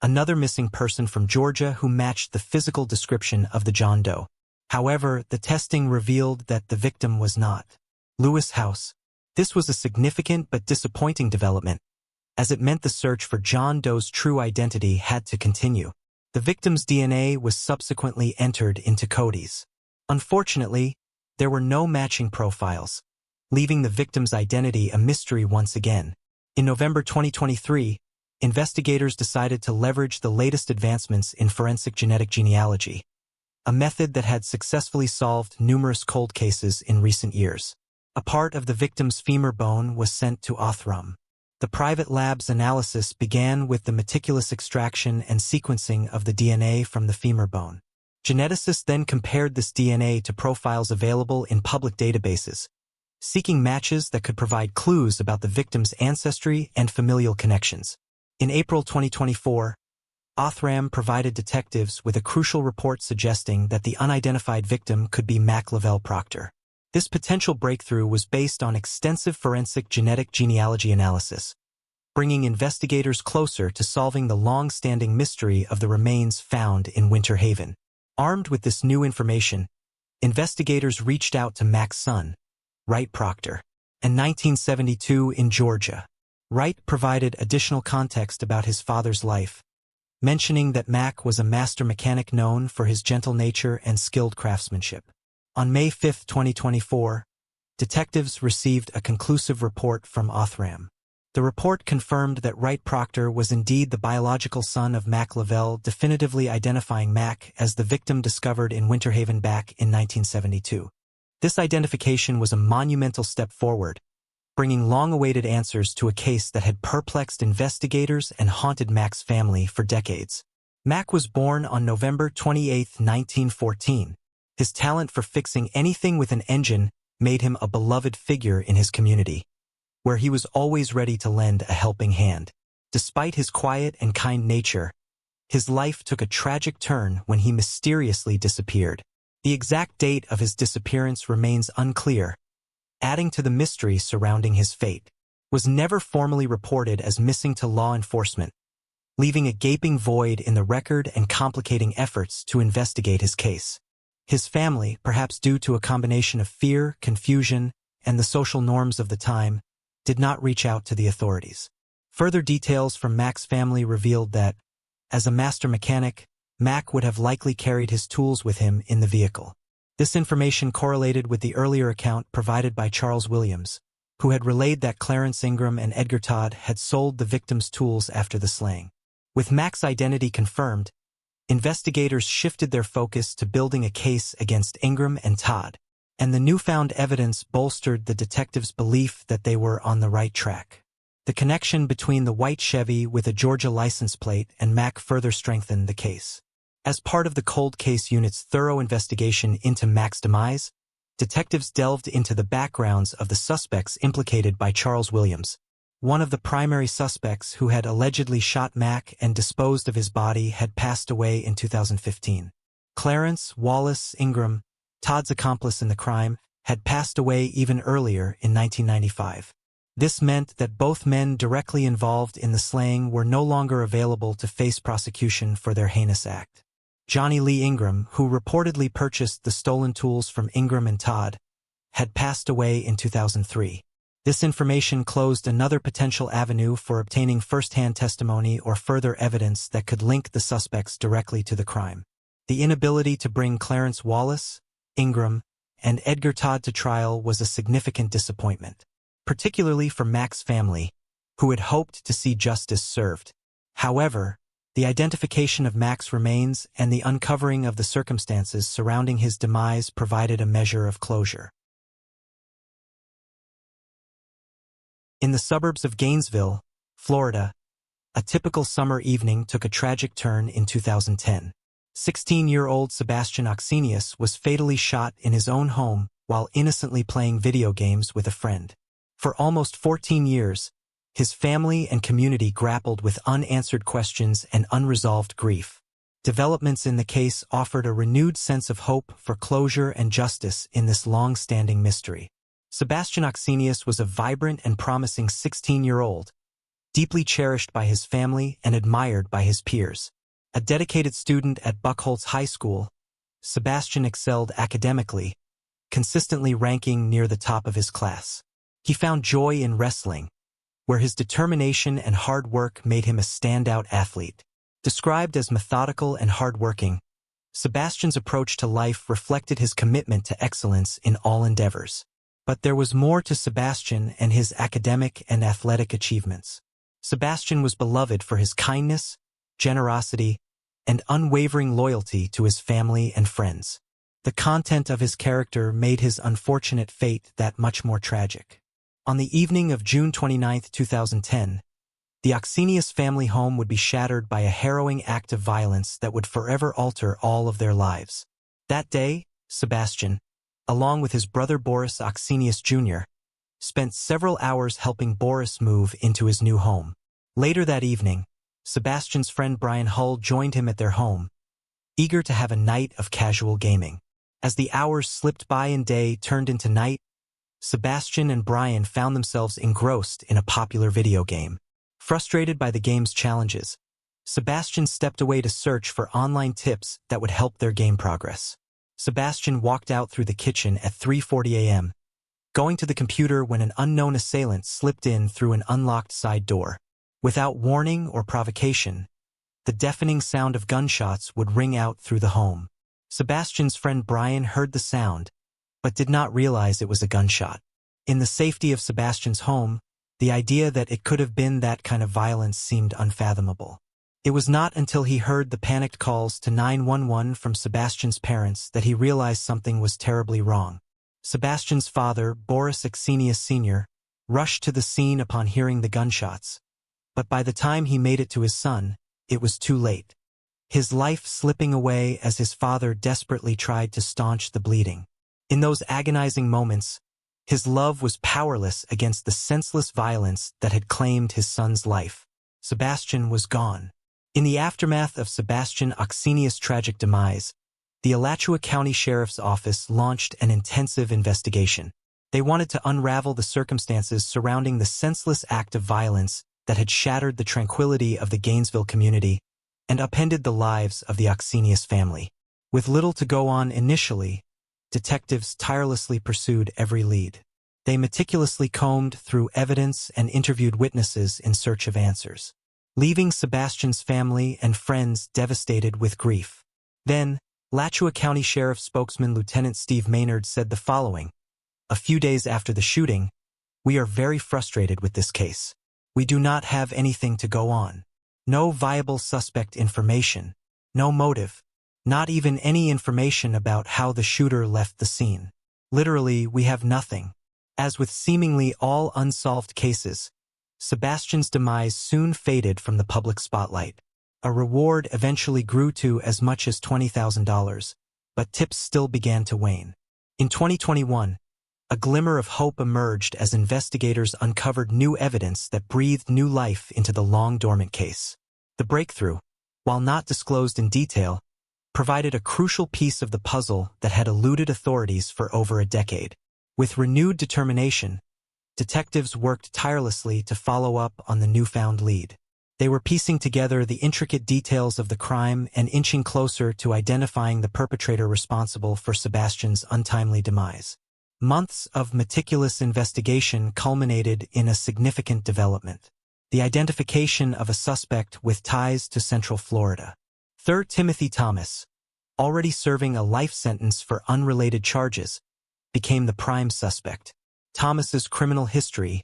another missing person from Georgia who matched the physical description of the John Doe. However, the testing revealed that the victim was not Lewis House. This was a significant but disappointing development, as it meant the search for John Doe's true identity had to continue. The victim's DNA was subsequently entered into Cody's. Unfortunately, there were no matching profiles, leaving the victim's identity a mystery once again. In November 2023, investigators decided to leverage the latest advancements in forensic genetic genealogy, a method that had successfully solved numerous cold cases in recent years. A part of the victim's femur bone was sent to Othram. The private lab's analysis began with the meticulous extraction and sequencing of the DNA from the femur bone. Geneticists then compared this DNA to profiles available in public databases, seeking matches that could provide clues about the victim's ancestry and familial connections. In April 2024, Othram provided detectives with a crucial report suggesting that the unidentified victim could be Mac Lavelle Proctor. This potential breakthrough was based on extensive forensic genetic genealogy analysis, bringing investigators closer to solving the long-standing mystery of the remains found in Winter Haven. Armed with this new information, investigators reached out to Mac's son, Wright Proctor, in 1972 in Georgia. Wright provided additional context about his father's life, mentioning that Mac was a master mechanic known for his gentle nature and skilled craftsmanship. On May 5, 2024, detectives received a conclusive report from Othram. The report confirmed that Wright Proctor was indeed the biological son of Mac Lavelle, definitively identifying Mac as the victim discovered in Winter Haven back in 1972. This identification was a monumental step forward, bringing long-awaited answers to a case that had perplexed investigators and haunted Mac's family for decades. Mac was born on November 28, 1914. His talent for fixing anything with an engine made him a beloved figure in his community, where he was always ready to lend a helping hand. Despite his quiet and kind nature, his life took a tragic turn when he mysteriously disappeared. The exact date of his disappearance remains unclear, adding to the mystery surrounding his fate. Was never formally reported as missing to law enforcement, leaving a gaping void in the record and complicating efforts to investigate his case. His family, perhaps due to a combination of fear, confusion, and the social norms of the time, did not reach out to the authorities. Further details from Mac's family revealed that, as a master mechanic, Mac would have likely carried his tools with him in the vehicle. This information correlated with the earlier account provided by Charles Williams, who had relayed that Clarence Ingram and Edgar Todd had sold the victim's tools after the slaying. With Mac's identity confirmed, investigators shifted their focus to building a case against Ingram and Todd, and the newfound evidence bolstered the detectives' belief that they were on the right track. The connection between the white Chevy with a Georgia license plate and Mac further strengthened the case. As part of the cold case unit's thorough investigation into Mac's demise, detectives delved into the backgrounds of the suspects implicated by Charles Williams, one of the primary suspects who had allegedly shot Mac and disposed of his body, had passed away in 2015. Clarence Wallace Ingram, Todd's accomplice in the crime, had passed away even earlier in 1995. This meant that both men directly involved in the slaying were no longer available to face prosecution for their heinous act. Johnny Lee Ingram, who reportedly purchased the stolen tools from Ingram and Todd, had passed away in 2003. This information closed another potential avenue for obtaining first-hand testimony or further evidence that could link the suspects directly to the crime. The inability to bring Clarence Wallace, Ingram, and Edgar Todd to trial was a significant disappointment, particularly for Mac's family, who had hoped to see justice served. However, the identification of Mac's remains and the uncovering of the circumstances surrounding his demise provided a measure of closure. In the suburbs of Gainesville, Florida, a typical summer evening took a tragic turn in 2010. 16-year-old Sebastian Oxenius was fatally shot in his own home while innocently playing video games with a friend. For almost 14 years, his family and community grappled with unanswered questions and unresolved grief. Developments in the case offered a renewed sense of hope for closure and justice in this long-standing mystery. Sebastian Oxenius was a vibrant and promising 16-year-old, deeply cherished by his family and admired by his peers. A dedicated student at Buckholz High School, Sebastian excelled academically, consistently ranking near the top of his class. He found joy in wrestling, where his determination and hard work made him a standout athlete. Described as methodical and hardworking, Sebastian's approach to life reflected his commitment to excellence in all endeavors. But there was more to Sebastian and his academic and athletic achievements. Sebastian was beloved for his kindness, generosity, and unwavering loyalty to his family and friends. The content of his character made his unfortunate fate that much more tragic. On the evening of June 29, 2010, the Oxenius family home would be shattered by a harrowing act of violence that would forever alter all of their lives. That day, Sebastian, along with his brother Boris Oxenius Jr., spent several hours helping Boris move into his new home. Later that evening, Sebastian's friend Brian Hull joined him at their home, eager to have a night of casual gaming. As the hours slipped by and day turned into night, Sebastian and Brian found themselves engrossed in a popular video game. Frustrated by the game's challenges, Sebastian stepped away to search for online tips that would help their game progress. Sebastian walked out through the kitchen at 3:40 a.m., going to the computer when an unknown assailant slipped in through an unlocked side door. Without warning or provocation, the deafening sound of gunshots would ring out through the home. Sebastian's friend Brian heard the sound, but did not realize it was a gunshot. In the safety of Sebastian's home, the idea that it could have been that kind of violence seemed unfathomable. It was not until he heard the panicked calls to 911 from Sebastian's parents that he realized something was terribly wrong. Sebastian's father, Boris Oxenius Sr., rushed to the scene upon hearing the gunshots, but by the time he made it to his son, it was too late. His life slipping away as his father desperately tried to staunch the bleeding. In those agonizing moments, his love was powerless against the senseless violence that had claimed his son's life. Sebastian was gone. In the aftermath of Sebastian Oxenius' tragic demise, the Alachua County Sheriff's Office launched an intensive investigation. They wanted to unravel the circumstances surrounding the senseless act of violence that had shattered the tranquility of the Gainesville community and upended the lives of the Oxenius family. With little to go on initially, detectives tirelessly pursued every lead. They meticulously combed through evidence and interviewed witnesses in search of answers, leaving Sebastian's family and friends devastated with grief. Then, Alachua County Sheriff spokesman Lieutenant Steve Maynard said the following: "A few days after the shooting, we are very frustrated with this case. We do not have anything to go on. No viable suspect information, no motive, not even any information about how the shooter left the scene. Literally, we have nothing." As with seemingly all unsolved cases, Sebastian's demise soon faded from the public spotlight. A reward eventually grew to as much as $20,000, but tips still began to wane. In 2021, a glimmer of hope emerged as investigators uncovered new evidence that breathed new life into the long-dormant case. The breakthrough, while not disclosed in detail, provided a crucial piece of the puzzle that had eluded authorities for over a decade. With renewed determination, detectives worked tirelessly to follow up on the newfound lead. They were piecing together the intricate details of the crime and inching closer to identifying the perpetrator responsible for Sebastian's untimely demise. Months of meticulous investigation culminated in a significant development: the identification of a suspect with ties to Central Florida. 3rd Timothy Thomas, already serving a life sentence for unrelated charges, became the prime suspect. Thomas's criminal history,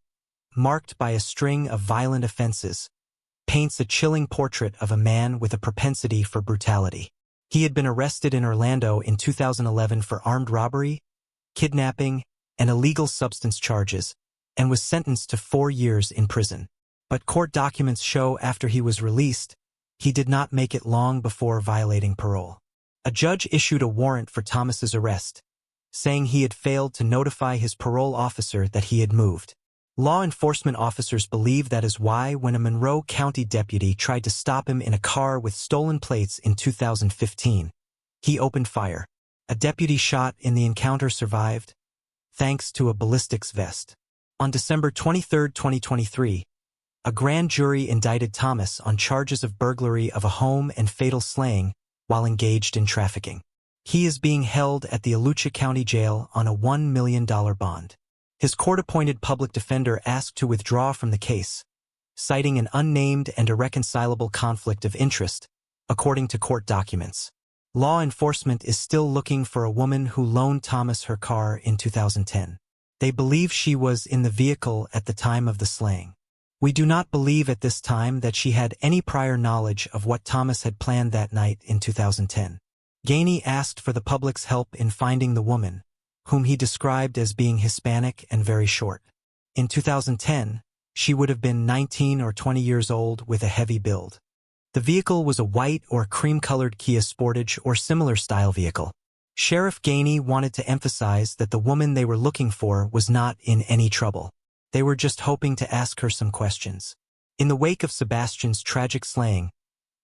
marked by a string of violent offenses, paints a chilling portrait of a man with a propensity for brutality. He had been arrested in Orlando in 2011 for armed robbery, kidnapping, and illegal substance charges, and was sentenced to 4 years in prison. But court documents show after he was released, he did not make it long before violating parole. A judge issued a warrant for Thomas's arrest, saying he had failed to notify his parole officer that he had moved. Law enforcement officers believe that is why, when a Monroe County deputy tried to stop him in a car with stolen plates in 2015, he opened fire. A deputy shot in the encounter survived, thanks to a ballistics vest. On December 23, 2023, a grand jury indicted Thomas on charges of burglary of a home and fatal slaying while engaged in trafficking. He is being held at the Allucha County Jail on a $1 million bond. His court-appointed public defender asked to withdraw from the case, citing an unnamed and irreconcilable conflict of interest, according to court documents. Law enforcement is still looking for a woman who loaned Thomas her car in 2010. They believe she was in the vehicle at the time of the slaying. We do not believe at this time that she had any prior knowledge of what Thomas had planned that night in 2010. Gainey asked for the public's help in finding the woman, whom he described as being Hispanic and very short. In 2010, she would have been 19 or 20 years old with a heavy build. The vehicle was a white or cream-colored Kia Sportage or similar style vehicle. Sheriff Gainey wanted to emphasize that the woman they were looking for was not in any trouble. They were just hoping to ask her some questions. In the wake of Sebastian's tragic slaying,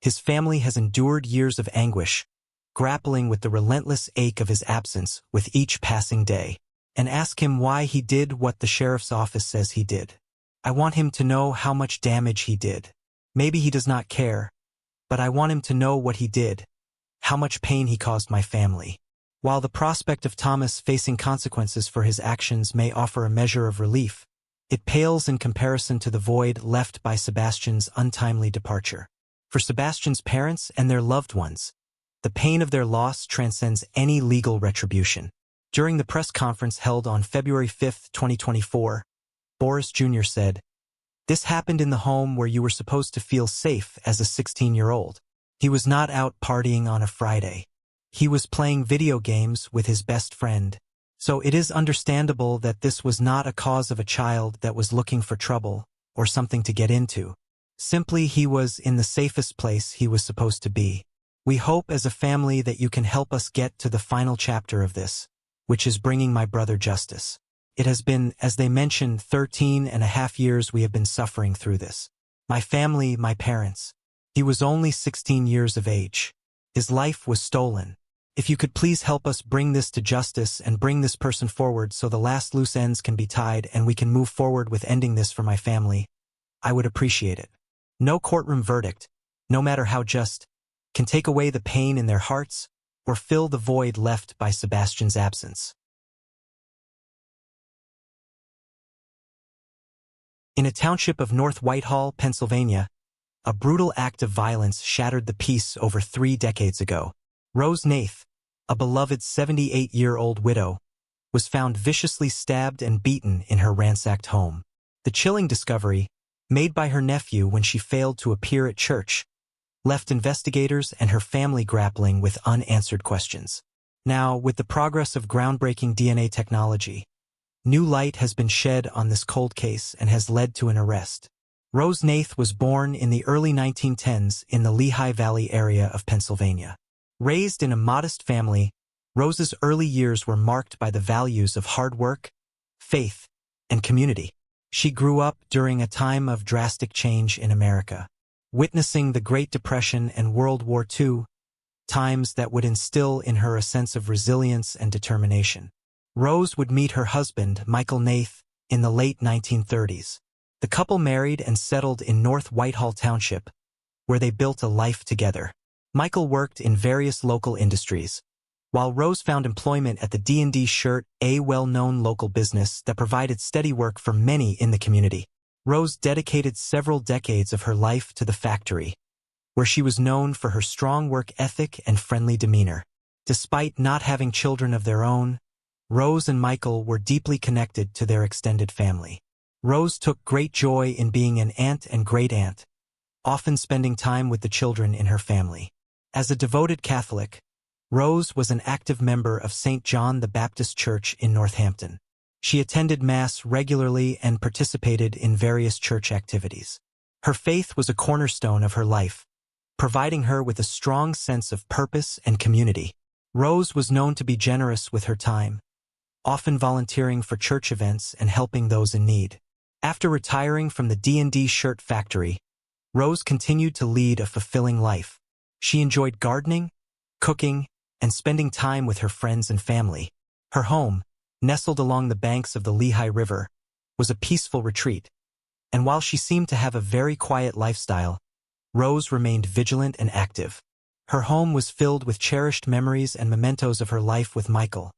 his family has endured years of anguish, grappling with the relentless ache of his absence with each passing day, and ask him why he did what the sheriff's office says he did. I want him to know how much damage he did. Maybe he does not care, but I want him to know what he did, how much pain he caused my family. While the prospect of Thomas facing consequences for his actions may offer a measure of relief, it pales in comparison to the void left by Sebastian's untimely departure. For Sebastian's parents and their loved ones, the pain of their loss transcends any legal retribution. During the press conference held on February 5, 2024, Boris Jr. said, "This happened in the home where you were supposed to feel safe as a 16-year-old. He was not out partying on a Friday. He was playing video games with his best friend. So it is understandable that this was not a cause of a child that was looking for trouble or something to get into. Simply he was in the safest place he was supposed to be. We hope as a family that you can help us get to the final chapter of this, which is bringing my brother justice. It has been, as they mentioned, 13 and a half years we have been suffering through this. My family, my parents. He was only 16 years of age. His life was stolen. If you could please help us bring this to justice and bring this person forward so the last loose ends can be tied and we can move forward with ending this for my family, I would appreciate it. No courtroom verdict, no matter how just, can take away the pain in their hearts or fill the void left by Sebastian's absence." In a township of North Whitehall, Pennsylvania, a brutal act of violence shattered the peace over 3 decades ago. Rose Nath, a beloved 78-year-old widow, was found viciously stabbed and beaten in her ransacked home. The chilling discovery, made by her nephew when she failed to appear at church, left investigators and her family grappling with unanswered questions. Now, with the progress of groundbreaking DNA technology, new light has been shed on this cold case and has led to an arrest. Rose Nath was born in the early 1910s in the Lehigh Valley area of Pennsylvania. Raised in a modest family, Rose's early years were marked by the values of hard work, faith, and community. She grew up during a time of drastic change in America, witnessing the Great Depression and World War II, times that would instill in her a sense of resilience and determination. Rose would meet her husband, Michael Nath, in the late 1930s. The couple married and settled in North Whitehall Township, where they built a life together. Michael worked in various local industries, while Rose found employment at the D&D Shirt, a well-known local business that provided steady work for many in the community. Rose dedicated several decades of her life to the factory, where she was known for her strong work ethic and friendly demeanor. Despite not having children of their own, Rose and Michael were deeply connected to their extended family. Rose took great joy in being an aunt and great-aunt, often spending time with the children in her family. As a devoted Catholic, Rose was an active member of St. John the Baptist Church in Northampton. She attended Mass regularly and participated in various church activities. Her faith was a cornerstone of her life, providing her with a strong sense of purpose and community. Rose was known to be generous with her time, often volunteering for church events and helping those in need. After retiring from the D&D Shirt factory, Rose continued to lead a fulfilling life. She enjoyed gardening, cooking, and spending time with her friends and family. Her home, nestled along the banks of the Lehigh River, was a peaceful retreat, and while she seemed to have a very quiet lifestyle, Rose remained vigilant and active. Her home was filled with cherished memories and mementos of her life with Michael,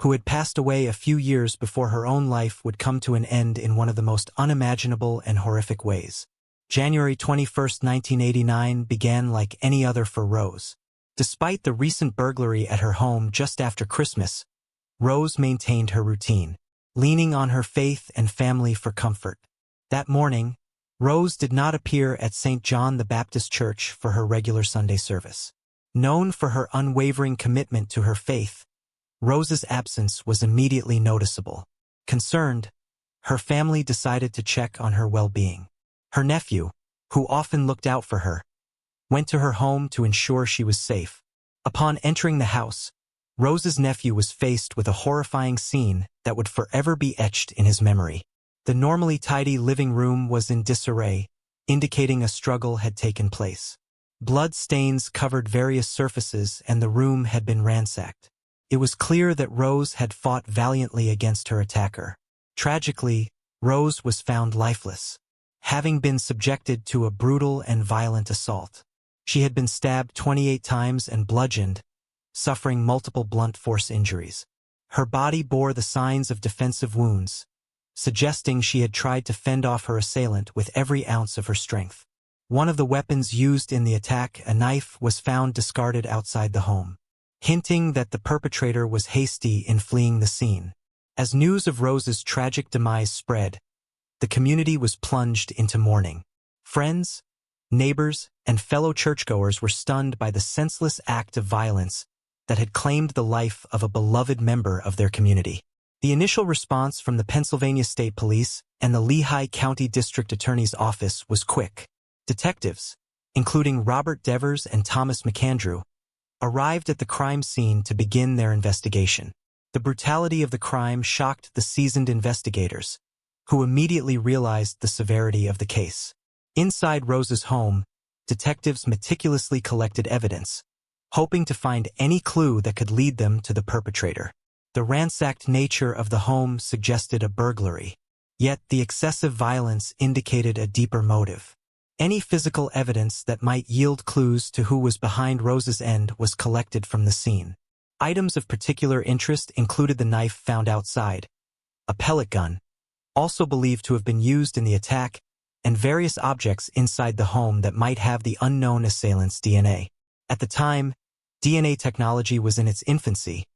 who had passed away a few years before her own life would come to an end in one of the most unimaginable and horrific ways. January 21, 1989 began like any other for Rose. Despite the recent burglary at her home just after Christmas, Rose maintained her routine, leaning on her faith and family for comfort. That morning, Rose did not appear at St. John the Baptist Church for her regular Sunday service. Known for her unwavering commitment to her faith, Rose's absence was immediately noticeable. Concerned, her family decided to check on her well-being. Her nephew, who often looked out for her, went to her home to ensure she was safe. Upon entering the house, Rose's nephew was faced with a horrifying scene that would forever be etched in his memory. The normally tidy living room was in disarray, indicating a struggle had taken place. Blood stains covered various surfaces and the room had been ransacked. It was clear that Rose had fought valiantly against her attacker. Tragically, Rose was found lifeless, having been subjected to a brutal and violent assault. She had been stabbed 28 times and bludgeoned, suffering multiple blunt force injuries. Her body bore the signs of defensive wounds, suggesting she had tried to fend off her assailant with every ounce of her strength. One of the weapons used in the attack, a knife, was found discarded outside the home, hinting that the perpetrator was hasty in fleeing the scene. As news of Rose's tragic demise spread, the community was plunged into mourning. Friends, neighbors, and fellow churchgoers were stunned by the senseless act of violence that had claimed the life of a beloved member of their community. The initial response from the Pennsylvania State Police and the Lehigh County District Attorney's Office was quick. Detectives, including Robert Devers and Thomas McAndrew, arrived at the crime scene to begin their investigation. The brutality of the crime shocked the seasoned investigators, who immediately realized the severity of the case. Inside Rose's home, detectives meticulously collected evidence, hoping to find any clue that could lead them to the perpetrator. The ransacked nature of the home suggested a burglary, yet the excessive violence indicated a deeper motive. Any physical evidence that might yield clues to who was behind Rose's end was collected from the scene. Items of particular interest included the knife found outside, a pellet gun, also believed to have been used in the attack, and various objects inside the home that might have the unknown assailant's DNA. At the time, DNA technology was in its infancy,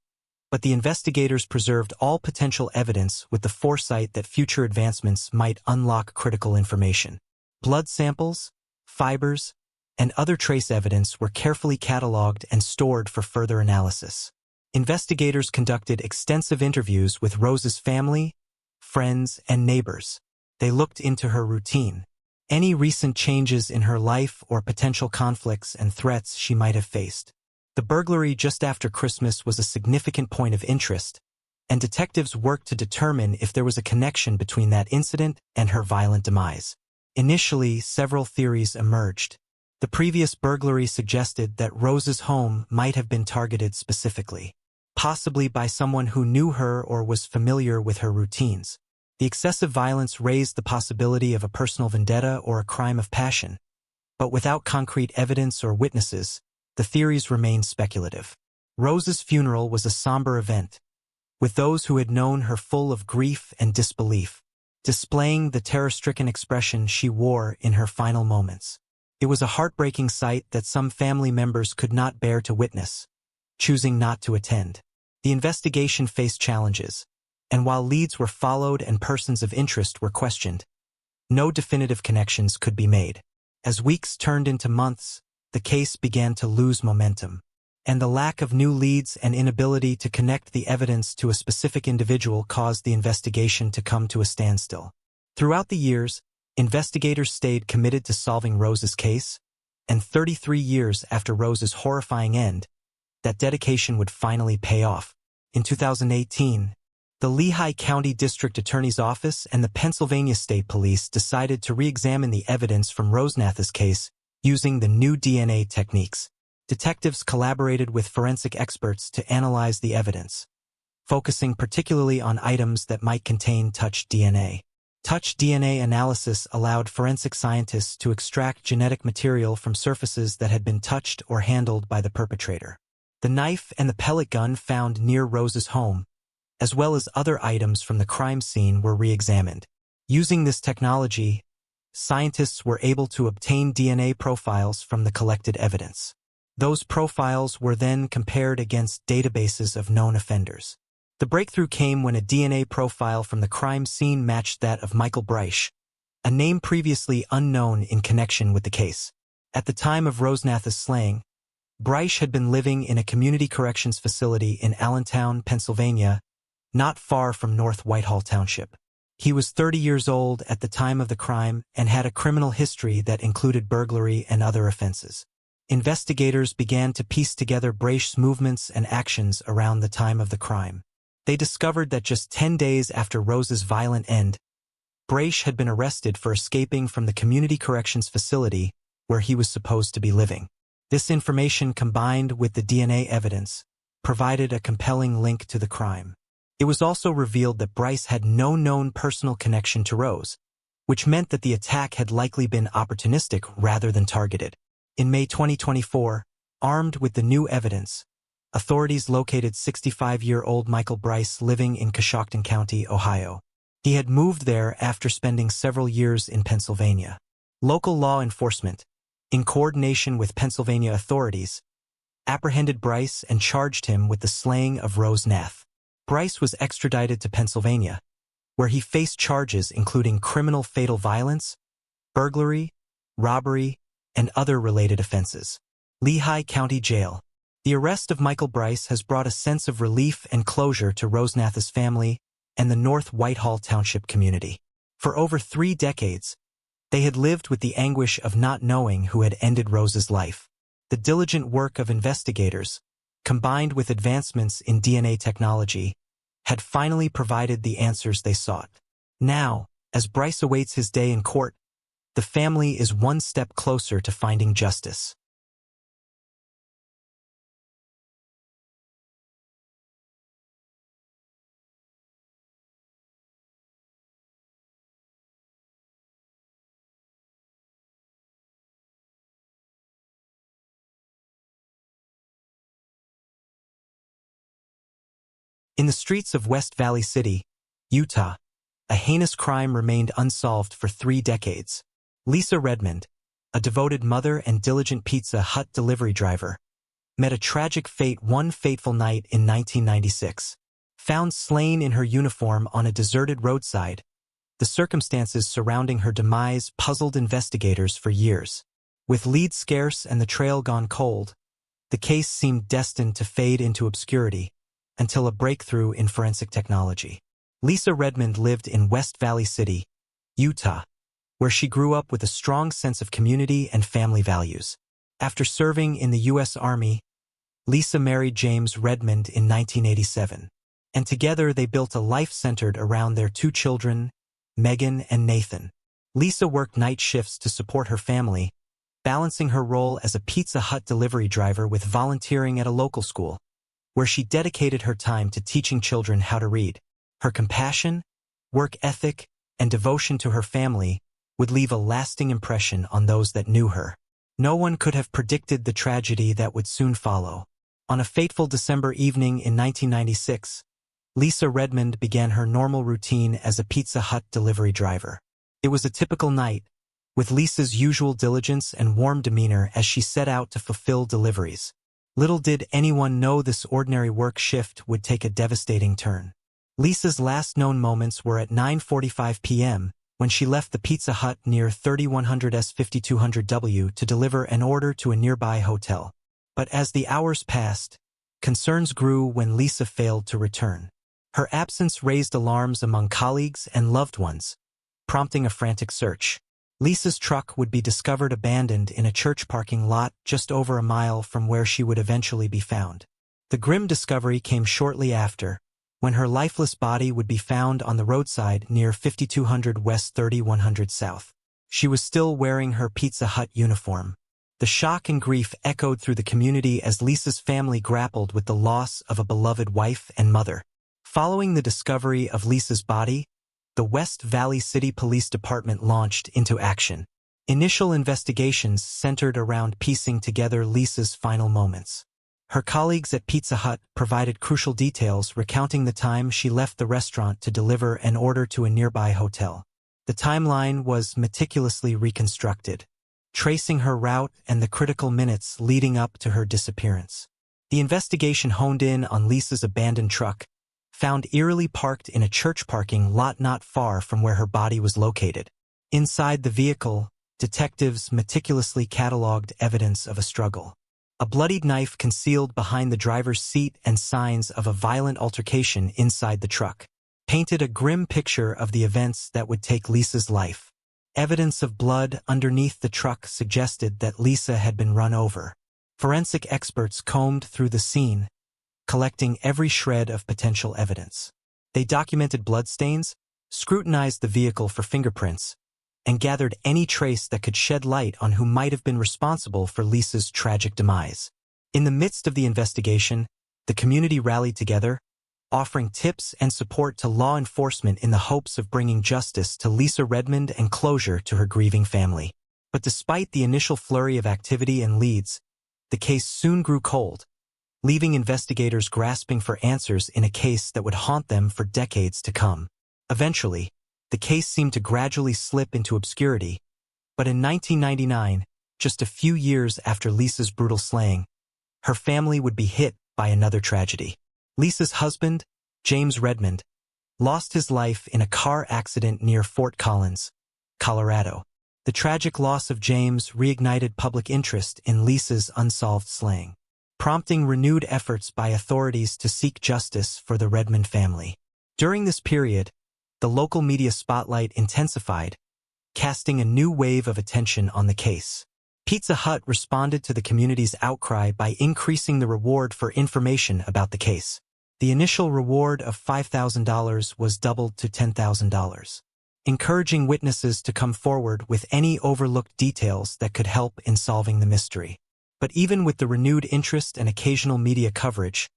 but the investigators preserved all potential evidence with the foresight that future advancements might unlock critical information. Blood samples, fibers, and other trace evidence were carefully cataloged and stored for further analysis. Investigators conducted extensive interviews with Rose's family, friends, and neighbors. They looked into her routine, any recent changes in her life or potential conflicts and threats she might have faced. The burglary just after Christmas was a significant point of interest, and detectives worked to determine if there was a connection between that incident and her violent demise. Initially, several theories emerged. The previous burglary suggested that Rose's home might have been targeted specifically, possibly by someone who knew her or was familiar with her routines. The excessive violence raised the possibility of a personal vendetta or a crime of passion, but without concrete evidence or witnesses, the theories remained speculative. Rose's funeral was a somber event, with those who had known her full of grief and disbelief, displaying the terror-stricken expression she wore in her final moments. It was a heartbreaking sight that some family members could not bear to witness, choosing not to attend. The investigation faced challenges, and while leads were followed and persons of interest were questioned, no definitive connections could be made. As weeks turned into months, the case began to lose momentum, and the lack of new leads and inability to connect the evidence to a specific individual caused the investigation to come to a standstill. Throughout the years, investigators stayed committed to solving Rose's case, and 33 years after Rose's horrifying end, that dedication would finally pay off. In 2018, the Lehigh County District Attorney's Office and the Pennsylvania State Police decided to re-examine the evidence from Rosenath's case using the new DNA techniques. Detectives collaborated with forensic experts to analyze the evidence, focusing particularly on items that might contain touched DNA. Touch DNA analysis allowed forensic scientists to extract genetic material from surfaces that had been touched or handled by the perpetrator. The knife and the pellet gun found near Rose's home, as well as other items from the crime scene, were re-examined. Using this technology, scientists were able to obtain DNA profiles from the collected evidence. Those profiles were then compared against databases of known offenders. The breakthrough came when a DNA profile from the crime scene matched that of Michael Breisch, a name previously unknown in connection with the case. At the time of Rosenath's slaying, Breisch had been living in a community corrections facility in Allentown, Pennsylvania, not far from North Whitehall Township. He was 30 years old at the time of the crime and had a criminal history that included burglary and other offenses. Investigators began to piece together Breisch's movements and actions around the time of the crime. They discovered that just 10 days after Rose's violent end, Breisch had been arrested for escaping from the community corrections facility where he was supposed to be living. This information, combined with the DNA evidence, provided a compelling link to the crime. It was also revealed that Breisch had no known personal connection to Rose, which meant that the attack had likely been opportunistic rather than targeted. In May 2024, armed with the new evidence, authorities located 65-year-old Michael Breisch living in Coshocton County, Ohio. He had moved there after spending several years in Pennsylvania. Local law enforcement, in coordination with Pennsylvania authorities, apprehended Breisch and charged him with the slaying of Rose Nath. Breisch was extradited to Pennsylvania, where he faced charges including criminal fatal violence, burglary, robbery, and other related offenses. Lehigh County Jail. The arrest of Michael Breisch has brought a sense of relief and closure to Rosenath's family and the North Whitehall Township community. For over 3 decades, they had lived with the anguish of not knowing who had ended Rose's life. The diligent work of investigators, combined with advancements in DNA technology, had finally provided the answers they sought. Now, as Breisch awaits his day in court, the family is one step closer to finding justice. In the streets of West Valley City, Utah, a heinous crime remained unsolved for 3 decades. Lisa Redmond, a devoted mother and diligent Pizza Hut delivery driver, met a tragic fate one fateful night in 1996. Found slain in her uniform on a deserted roadside, the circumstances surrounding her demise puzzled investigators for years. With leads scarce and the trail gone cold, the case seemed destined to fade into obscurity until a breakthrough in forensic technology. Lisa Redmond lived in West Valley City, Utah, where she grew up with a strong sense of community and family values. After serving in the U.S. Army, Lisa married James Redmond in 1987, and together they built a life centered around their 2 children, Megan and Nathan. Lisa worked night shifts to support her family, balancing her role as a Pizza Hut delivery driver with volunteering at a local school, where she dedicated her time to teaching children how to read. Her compassion, work ethic, and devotion to her family would leave a lasting impression on those that knew her. No one could have predicted the tragedy that would soon follow. On a fateful December evening in 1996, Lisa Redmond began her normal routine as a Pizza Hut delivery driver. It was a typical night, with Lisa's usual diligence and warm demeanor as she set out to fulfill deliveries. Little did anyone know this ordinary work shift would take a devastating turn. Lisa's last known moments were at 9:45 p.m., when she left the Pizza Hut near 3100 S 5200W to deliver an order to a nearby hotel. But as the hours passed, concerns grew when Lisa failed to return. Her absence raised alarms among colleagues and loved ones, prompting a frantic search. Lisa's truck would be discovered abandoned in a church parking lot just over a mile from where she would eventually be found. The grim discovery came shortly after, when her lifeless body would be found on the roadside near 5200 West 3100 South. She was still wearing her Pizza Hut uniform. The shock and grief echoed through the community as Lisa's family grappled with the loss of a beloved wife and mother. Following the discovery of Lisa's body, the West Valley City Police Department launched into action. Initial investigations centered around piecing together Lisa's final moments. Her colleagues at Pizza Hut provided crucial details recounting the time she left the restaurant to deliver an order to a nearby hotel. The timeline was meticulously reconstructed, tracing her route and the critical minutes leading up to her disappearance. The investigation honed in on Lisa's abandoned truck, found eerily parked in a church parking lot not far from where her body was located. Inside the vehicle, detectives meticulously cataloged evidence of a struggle. A bloodied knife concealed behind the driver's seat and signs of a violent altercation inside the truck painted a grim picture of the events that would take Lisa's life. Evidence of blood underneath the truck suggested that Lisa had been run over. Forensic experts combed through the scene, collecting every shred of potential evidence. They documented bloodstains, scrutinized the vehicle for fingerprints, and gathered any trace that could shed light on who might have been responsible for Lisa's tragic demise. In the midst of the investigation, the community rallied together, offering tips and support to law enforcement in the hopes of bringing justice to Lisa Redmond and closure to her grieving family. But despite the initial flurry of activity and leads, the case soon grew cold, leaving investigators grasping for answers in a case that would haunt them for decades to come. Eventually, the case seemed to gradually slip into obscurity, but in 1999, just a few years after Lisa's brutal slaying, her family would be hit by another tragedy. Lisa's husband, James Redmond, lost his life in a car accident near Fort Collins, Colorado. The tragic loss of James reignited public interest in Lisa's unsolved slaying, prompting renewed efforts by authorities to seek justice for the Redmond family. During this period, the local media spotlight intensified, casting a new wave of attention on the case. Pizza Hut responded to the community's outcry by increasing the reward for information about the case. The initial reward of $5,000 was doubled to $10,000, encouraging witnesses to come forward with any overlooked details that could help in solving the mystery. But even with the renewed interest and occasional media coverage,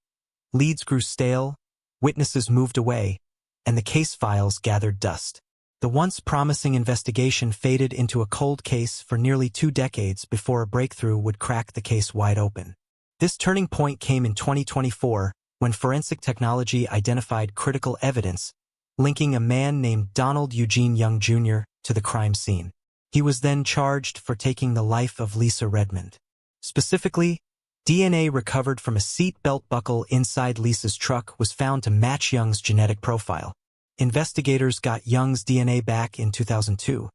leads grew stale, witnesses moved away, and the case files gathered dust. The once promising investigation faded into a cold case for nearly 2 decades before a breakthrough would crack the case wide open. This turning point came in 2024 when forensic technology identified critical evidence linking a man named Donald Eugene Young Jr. to the crime scene. He was then charged for taking the life of Lisa Redmond. Specifically, DNA recovered from a seat belt buckle inside Lisa's truck was found to match Young's genetic profile. Investigators got Young's DNA back in 2002,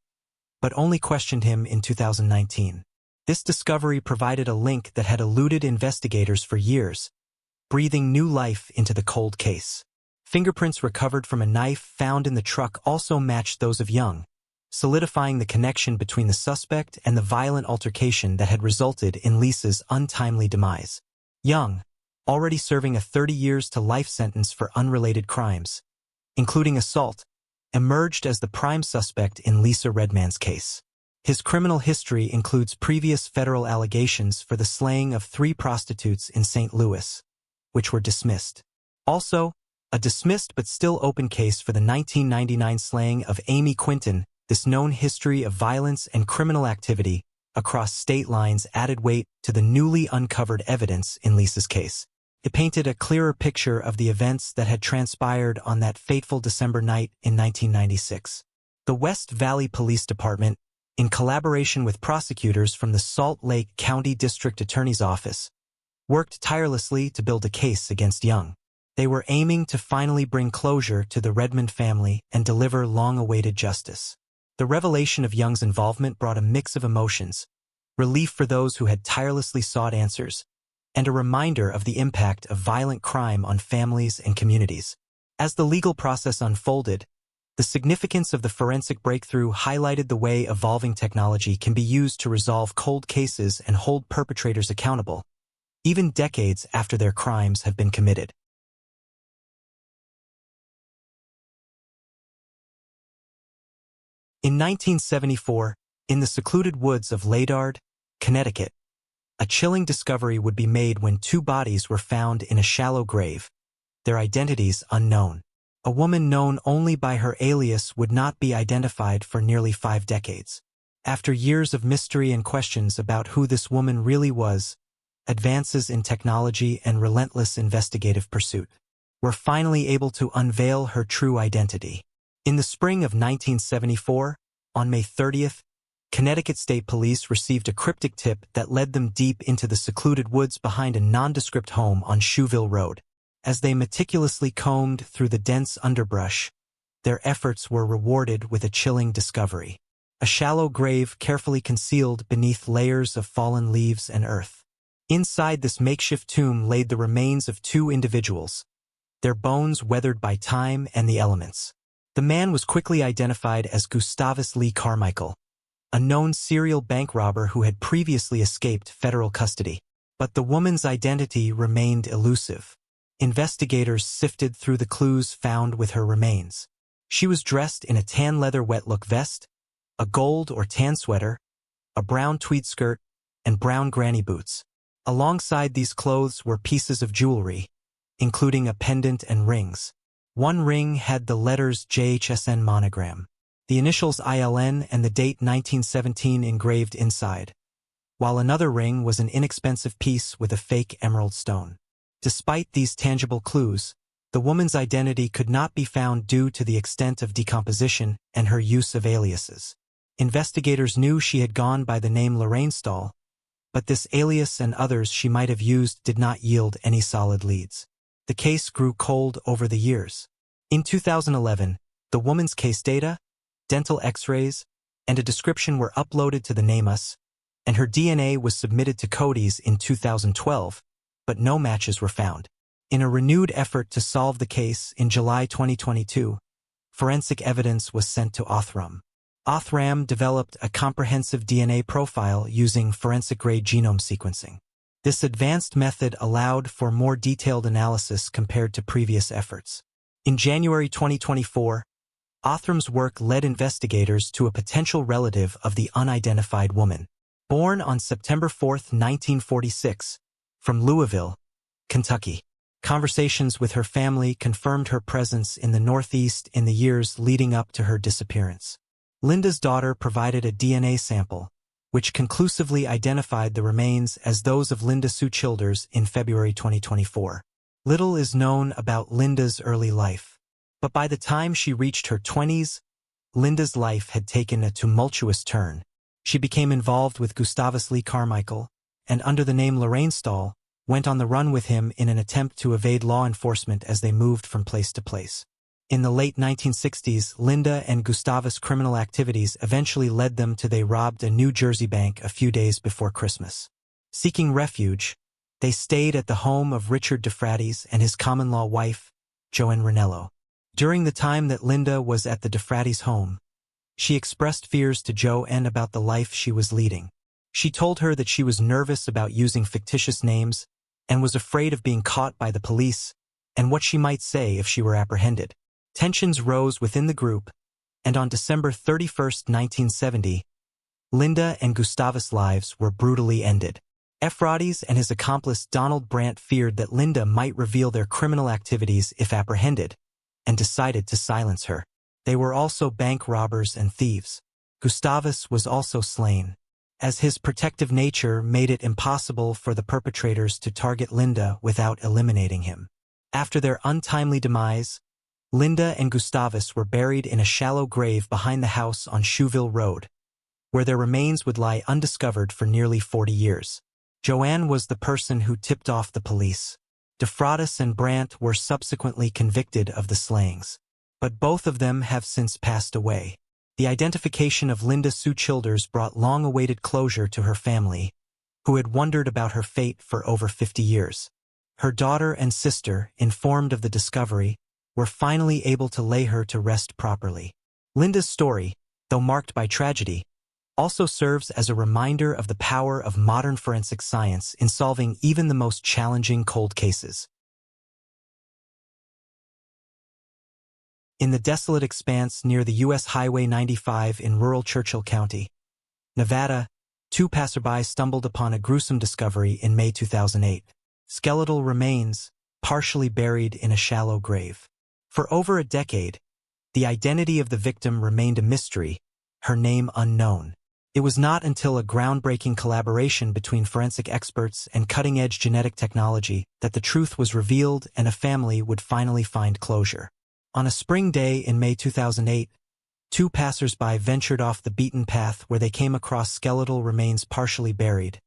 but only questioned him in 2019. This discovery provided a link that had eluded investigators for years, breathing new life into the cold case. Fingerprints recovered from a knife found in the truck also matched those of Young, solidifying the connection between the suspect and the violent altercation that had resulted in Lisa's untimely demise. Young, already serving a 30 years to life sentence for unrelated crimes, including assault, emerged as the prime suspect in Lisa Redmond's case. His criminal history includes previous federal allegations for the slaying of 3 prostitutes in St. Louis, which were dismissed. Also, a dismissed but still open case for the 1999 slaying of Amy Quinton. This known history of violence and criminal activity across state lines added weight to the newly uncovered evidence in Lisa's case. It painted a clearer picture of the events that had transpired on that fateful December night in 1996. The West Valley Police Department, in collaboration with prosecutors from the Salt Lake County District Attorney's Office, worked tirelessly to build a case against Young. They were aiming to finally bring closure to the Redmond family and deliver long-awaited justice. The revelation of Young's involvement brought a mix of emotions, relief for those who had tirelessly sought answers, and a reminder of the impact of violent crime on families and communities. As the legal process unfolded, the significance of the forensic breakthrough highlighted the way evolving technology can be used to resolve cold cases and hold perpetrators accountable, even decades after their crimes have been committed. In 1974, in the secluded woods of Ladard, Connecticut, a chilling discovery would be made when 2 bodies were found in a shallow grave, their identities unknown. A woman known only by her alias would not be identified for nearly 5 decades. After years of mystery and questions about who this woman really was, advances in technology and relentless investigative pursuit were finally able to unveil her true identity. In the spring of 1974, on May 30th, Connecticut State Police received a cryptic tip that led them deep into the secluded woods behind a nondescript home on Shoeville Road. As they meticulously combed through the dense underbrush, their efforts were rewarded with a chilling discovery. A shallow grave carefully concealed beneath layers of fallen leaves and earth. Inside this makeshift tomb laid the remains of 2 individuals, their bones weathered by time and the elements. The man was quickly identified as Gustavus Lee Carmichael, a known serial bank robber who had previously escaped federal custody. But the woman's identity remained elusive. Investigators sifted through the clues found with her remains. She was dressed in a tan leather wet-look vest, a gold or tan sweater, a brown tweed skirt, and brown granny boots. Alongside these clothes were pieces of jewelry, including a pendant and rings. One ring had the letters JHSN monogram, the initials ILN and the date 1917 engraved inside, while another ring was an inexpensive piece with a fake emerald stone. Despite these tangible clues, the woman's identity could not be found due to the extent of decomposition and her use of aliases. Investigators knew she had gone by the name Lorraine Stahl, but this alias and others she might have used did not yield any solid leads. The case grew cold over the years. In 2011, the woman's case data, dental x-rays, and a description were uploaded to the NamUs, and her DNA was submitted to Cody's in 2012, but no matches were found. In a renewed effort to solve the case in July 2022, forensic evidence was sent to Othram. Othram developed a comprehensive DNA profile using forensic-grade genome sequencing. This advanced method allowed for more detailed analysis compared to previous efforts. In January 2024, Othram's work led investigators to a potential relative of the unidentified woman. Born on September 4, 1946, from Louisville, Kentucky. Conversations with her family confirmed her presence in the Northeast in the years leading up to her disappearance. Linda's daughter provided a DNA sample, which conclusively identified the remains as those of Linda Sue Childers in February 2024. Little is known about Linda's early life, but by the time she reached her 20s, Linda's life had taken a tumultuous turn. She became involved with Gustavus Lee Carmichael, and under the name Lorraine Stahl, went on the run with him in an attempt to evade law enforcement as they moved from place to place. In the late 1960s, Linda and Gustavus' criminal activities eventually led them to they robbed a New Jersey bank a few days before Christmas. Seeking refuge, they stayed at the home of Richard DeFratis and his common-law wife, Joanne Ranello. During the time that Linda was at the DeFratis home, she expressed fears to Joanne about the life she was leading. She told her that she was nervous about using fictitious names and was afraid of being caught by the police and what she might say if she were apprehended. Tensions rose within the group, and on December 31, 1970, Linda and Gustavus' lives were brutally ended. Ephraites and his accomplice Donald Brandt feared that Linda might reveal their criminal activities if apprehended, and decided to silence her. They were also bank robbers and thieves. Gustavus was also slain, as his protective nature made it impossible for the perpetrators to target Linda without eliminating him. After their untimely demise, Linda and Gustavus were buried in a shallow grave behind the house on Shoeville Road, where their remains would lie undiscovered for nearly 40 years. Joanne was the person who tipped off the police. DeFratis and Brandt were subsequently convicted of the slayings, but both of them have since passed away. The identification of Linda Sue Childers brought long-awaited closure to her family, who had wondered about her fate for over 50 years. Her daughter and sister, informed of the discovery, were finally able to lay her to rest properly. Linda's story, though marked by tragedy, also serves as a reminder of the power of modern forensic science in solving even the most challenging cold cases. In the desolate expanse near the U.S. Highway 95 in rural Churchill County, Nevada, 2 passersby stumbled upon a gruesome discovery in May 2008. Skeletal remains, partially buried in a shallow grave. For over a decade, the identity of the victim remained a mystery, her name unknown. It was not until a groundbreaking collaboration between forensic experts and cutting-edge genetic technology that the truth was revealed and a family would finally find closure. On a spring day in May 2008, two passers-by ventured off the beaten path where they came across skeletal remains partially buried,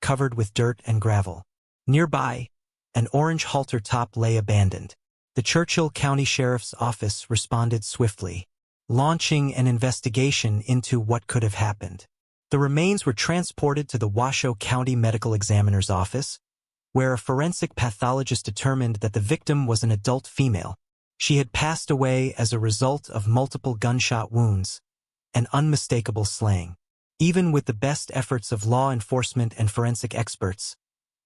covered with dirt and gravel. Nearby, an orange halter top lay abandoned. The Churchill County Sheriff's Office responded swiftly, launching an investigation into what could have happened. The remains were transported to the Washoe County Medical Examiner's Office, where a forensic pathologist determined that the victim was an adult female. She had passed away as a result of multiple gunshot wounds, an unmistakable slaying. Even with the best efforts of law enforcement and forensic experts,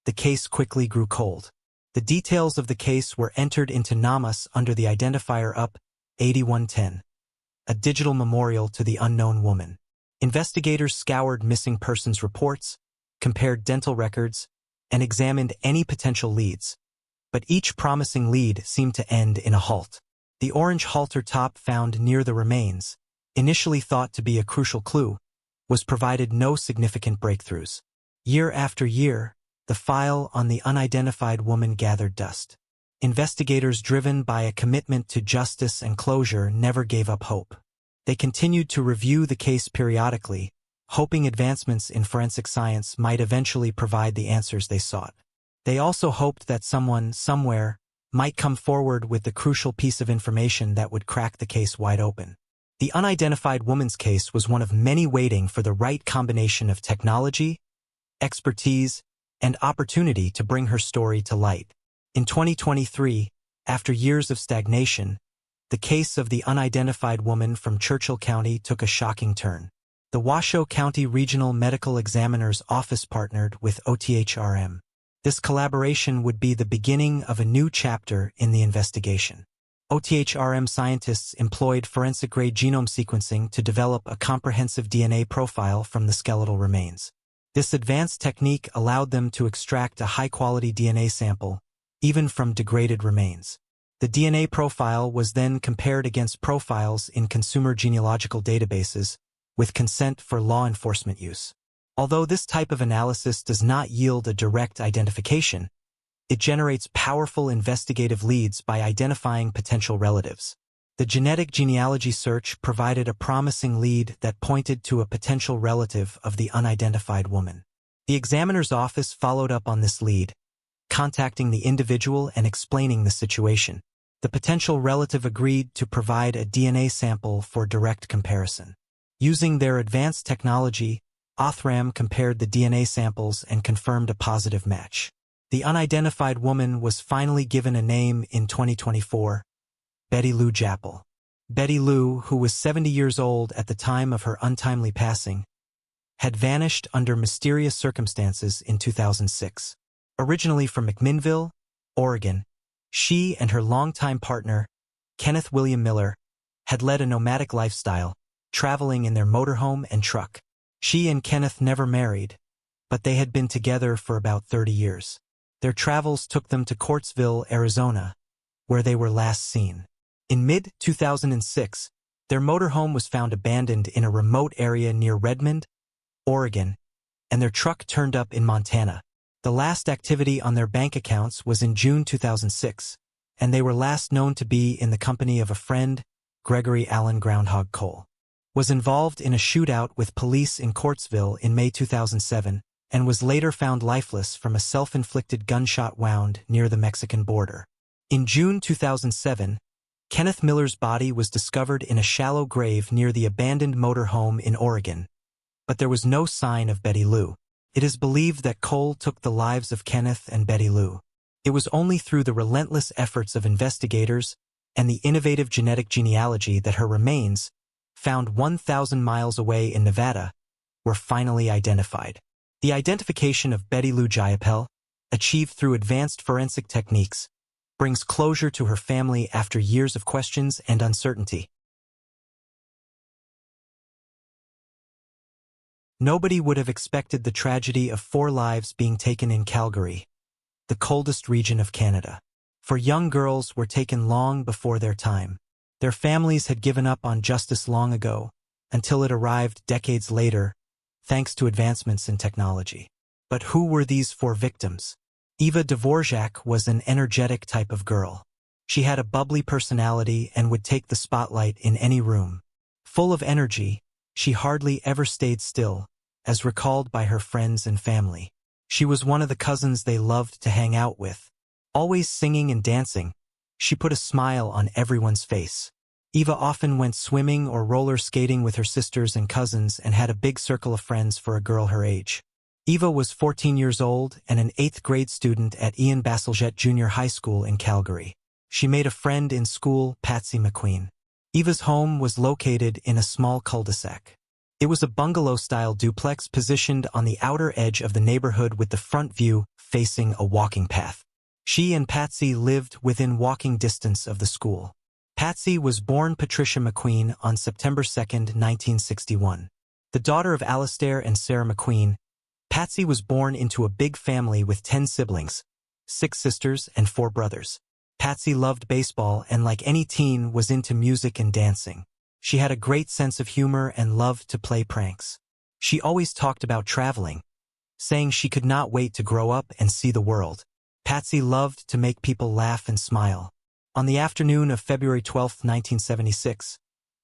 the case quickly grew cold. The details of the case were entered into NamUs under the identifier UP 8110, a digital memorial to the unknown woman. Investigators scoured missing persons reports, compared dental records, and examined any potential leads. But each promising lead seemed to end in a halt. The orange halter top found near the remains, initially thought to be a crucial clue, was provided no significant breakthroughs. Year after year, the file on the unidentified woman gathered dust. Investigators driven by a commitment to justice and closure never gave up hope. They continued to review the case periodically, hoping advancements in forensic science might eventually provide the answers they sought. They also hoped that someone, somewhere, might come forward with the crucial piece of information that would crack the case wide open. The unidentified woman's case was one of many waiting for the right combination of technology, expertise, and opportunity to bring her story to light. In 2023, after years of stagnation, the case of the unidentified woman from Churchill County took a shocking turn. The Washoe County Regional Medical Examiner's Office partnered with OTHRM. This collaboration would be the beginning of a new chapter in the investigation. OTHRM scientists employed forensic-grade genome sequencing to develop a comprehensive DNA profile from the skeletal remains. This advanced technique allowed them to extract a high-quality DNA sample, even from degraded remains. The DNA profile was then compared against profiles in consumer genealogical databases, with consent for law enforcement use. Although this type of analysis does not yield a direct identification, it generates powerful investigative leads by identifying potential relatives. The genetic genealogy search provided a promising lead that pointed to a potential relative of the unidentified woman. The examiner's office followed up on this lead, contacting the individual and explaining the situation. The potential relative agreed to provide a DNA sample for direct comparison. Using their advanced technology, OTHRM compared the DNA samples and confirmed a positive match. The unidentified woman was finally given a name in 2024, Betty Lou Jappel. Betty Lou, who was 70 years old at the time of her untimely passing, had vanished under mysterious circumstances in 2006. Originally from McMinnville, Oregon, she and her longtime partner, Kenneth William Miller, had led a nomadic lifestyle, traveling in their motorhome and truck. She and Kenneth never married, but they had been together for about 30 years. Their travels took them to Quartzville, Arizona, where they were last seen. In mid-2006, their motorhome was found abandoned in a remote area near Redmond, Oregon, and their truck turned up in Montana. The last activity on their bank accounts was in June 2006, and they were last known to be in the company of a friend, Gregory Allen Groundhog Cole. Was involved in a shootout with police in Quartzville in May 2007, and was later found lifeless from a self-inflicted gunshot wound near the Mexican border. In June 2007, Kenneth Miller's body was discovered in a shallow grave near the abandoned motorhome in Oregon, but there was no sign of Betty Lou. It is believed that Cole took the lives of Kenneth and Betty Lou. It was only through the relentless efforts of investigators and the innovative genetic genealogy that her remains, found 1,000 miles away in Nevada, were finally identified. The identification of Betty Lou Jappel, achieved through advanced forensic techniques, brings closure to her family after years of questions and uncertainty. Nobody would have expected the tragedy of 4 lives being taken in Calgary, the coldest region of Canada. for young girls were taken long before their time. Their families had given up on justice long ago, until it arrived decades later, thanks to advancements in technology. But who were these 4 victims? Eva Dvorak was an energetic type of girl. She had a bubbly personality and would take the spotlight in any room. Full of energy, she hardly ever stayed still, as recalled by her friends and family. She was one of the cousins they loved to hang out with. Always singing and dancing, she put a smile on everyone's face. Eva often went swimming or roller skating with her sisters and cousins and had a big circle of friends for a girl her age. Eva was 14 years old and an 8th grade student at Ian Baseljet Junior High School in Calgary. She made a friend in school, Patsy McQueen. Eva's home was located in a small cul-de-sac. It was a bungalow-style duplex positioned on the outer edge of the neighborhood with the front view facing a walking path. She and Patsy lived within walking distance of the school. Patsy was born Patricia McQueen on September 2, 1961. The daughter of Alastair and Sarah McQueen, Patsy was born into a big family with 10 siblings, 6 sisters and 4 brothers. Patsy loved baseball and, like any teen, was into music and dancing. She had a great sense of humor and loved to play pranks. She always talked about traveling, saying she could not wait to grow up and see the world. Patsy loved to make people laugh and smile. On the afternoon of February 12, 1976,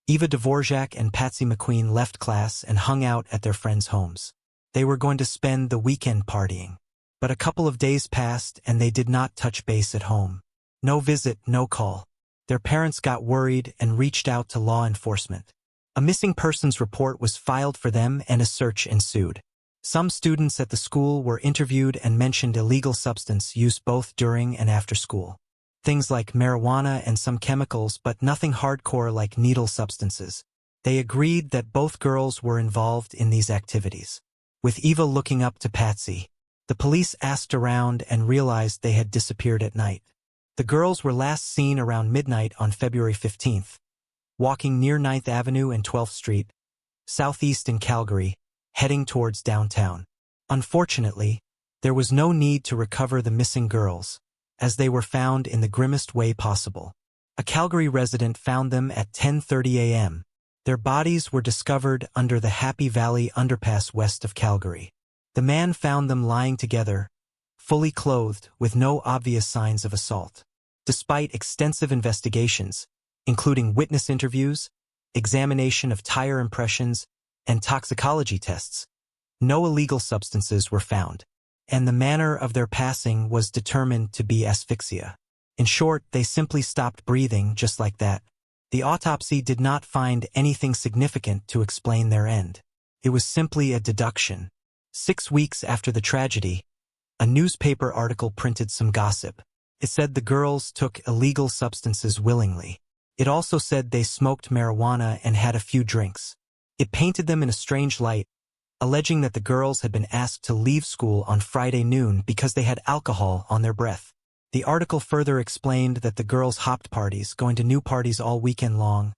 Eva Dvorak and Patsy McQueen left class and hung out at their friends' homes. They were going to spend the weekend partying. But a couple of days passed and they did not touch base at home. No visit, no call. Their parents got worried and reached out to law enforcement. A missing persons report was filed for them and a search ensued. Some students at the school were interviewed and mentioned illegal substance use both during and after school. Things like marijuana and some chemicals, but nothing hardcore like needle substances. They agreed that both girls were involved in these activities. With Eva looking up to Patsy, the police asked around and realized they had disappeared at night. The girls were last seen around midnight on February 15th, walking near 9th Avenue and 12th Street, southeast in Calgary, heading towards downtown. Unfortunately, there was no need to recover the missing girls, as they were found in the grimmest way possible. A Calgary resident found them at 10:30 a.m. Their bodies were discovered under the Happy Valley underpass west of Calgary. The man found them lying together, fully clothed, with no obvious signs of assault. Despite extensive investigations, including witness interviews, examination of tire impressions, and toxicology tests, no illegal substances were found, and the manner of their passing was determined to be asphyxia. In short, they simply stopped breathing just like that. The autopsy did not find anything significant to explain their end. It was simply a deduction. 6 weeks after the tragedy, a newspaper article printed some gossip. It said the girls took illegal substances willingly. It also said they smoked marijuana and had a few drinks. It painted them in a strange light, alleging that the girls had been asked to leave school on Friday noon because they had alcohol on their breath. The article further explained that the girls hopped parties, going to new parties all weekend long,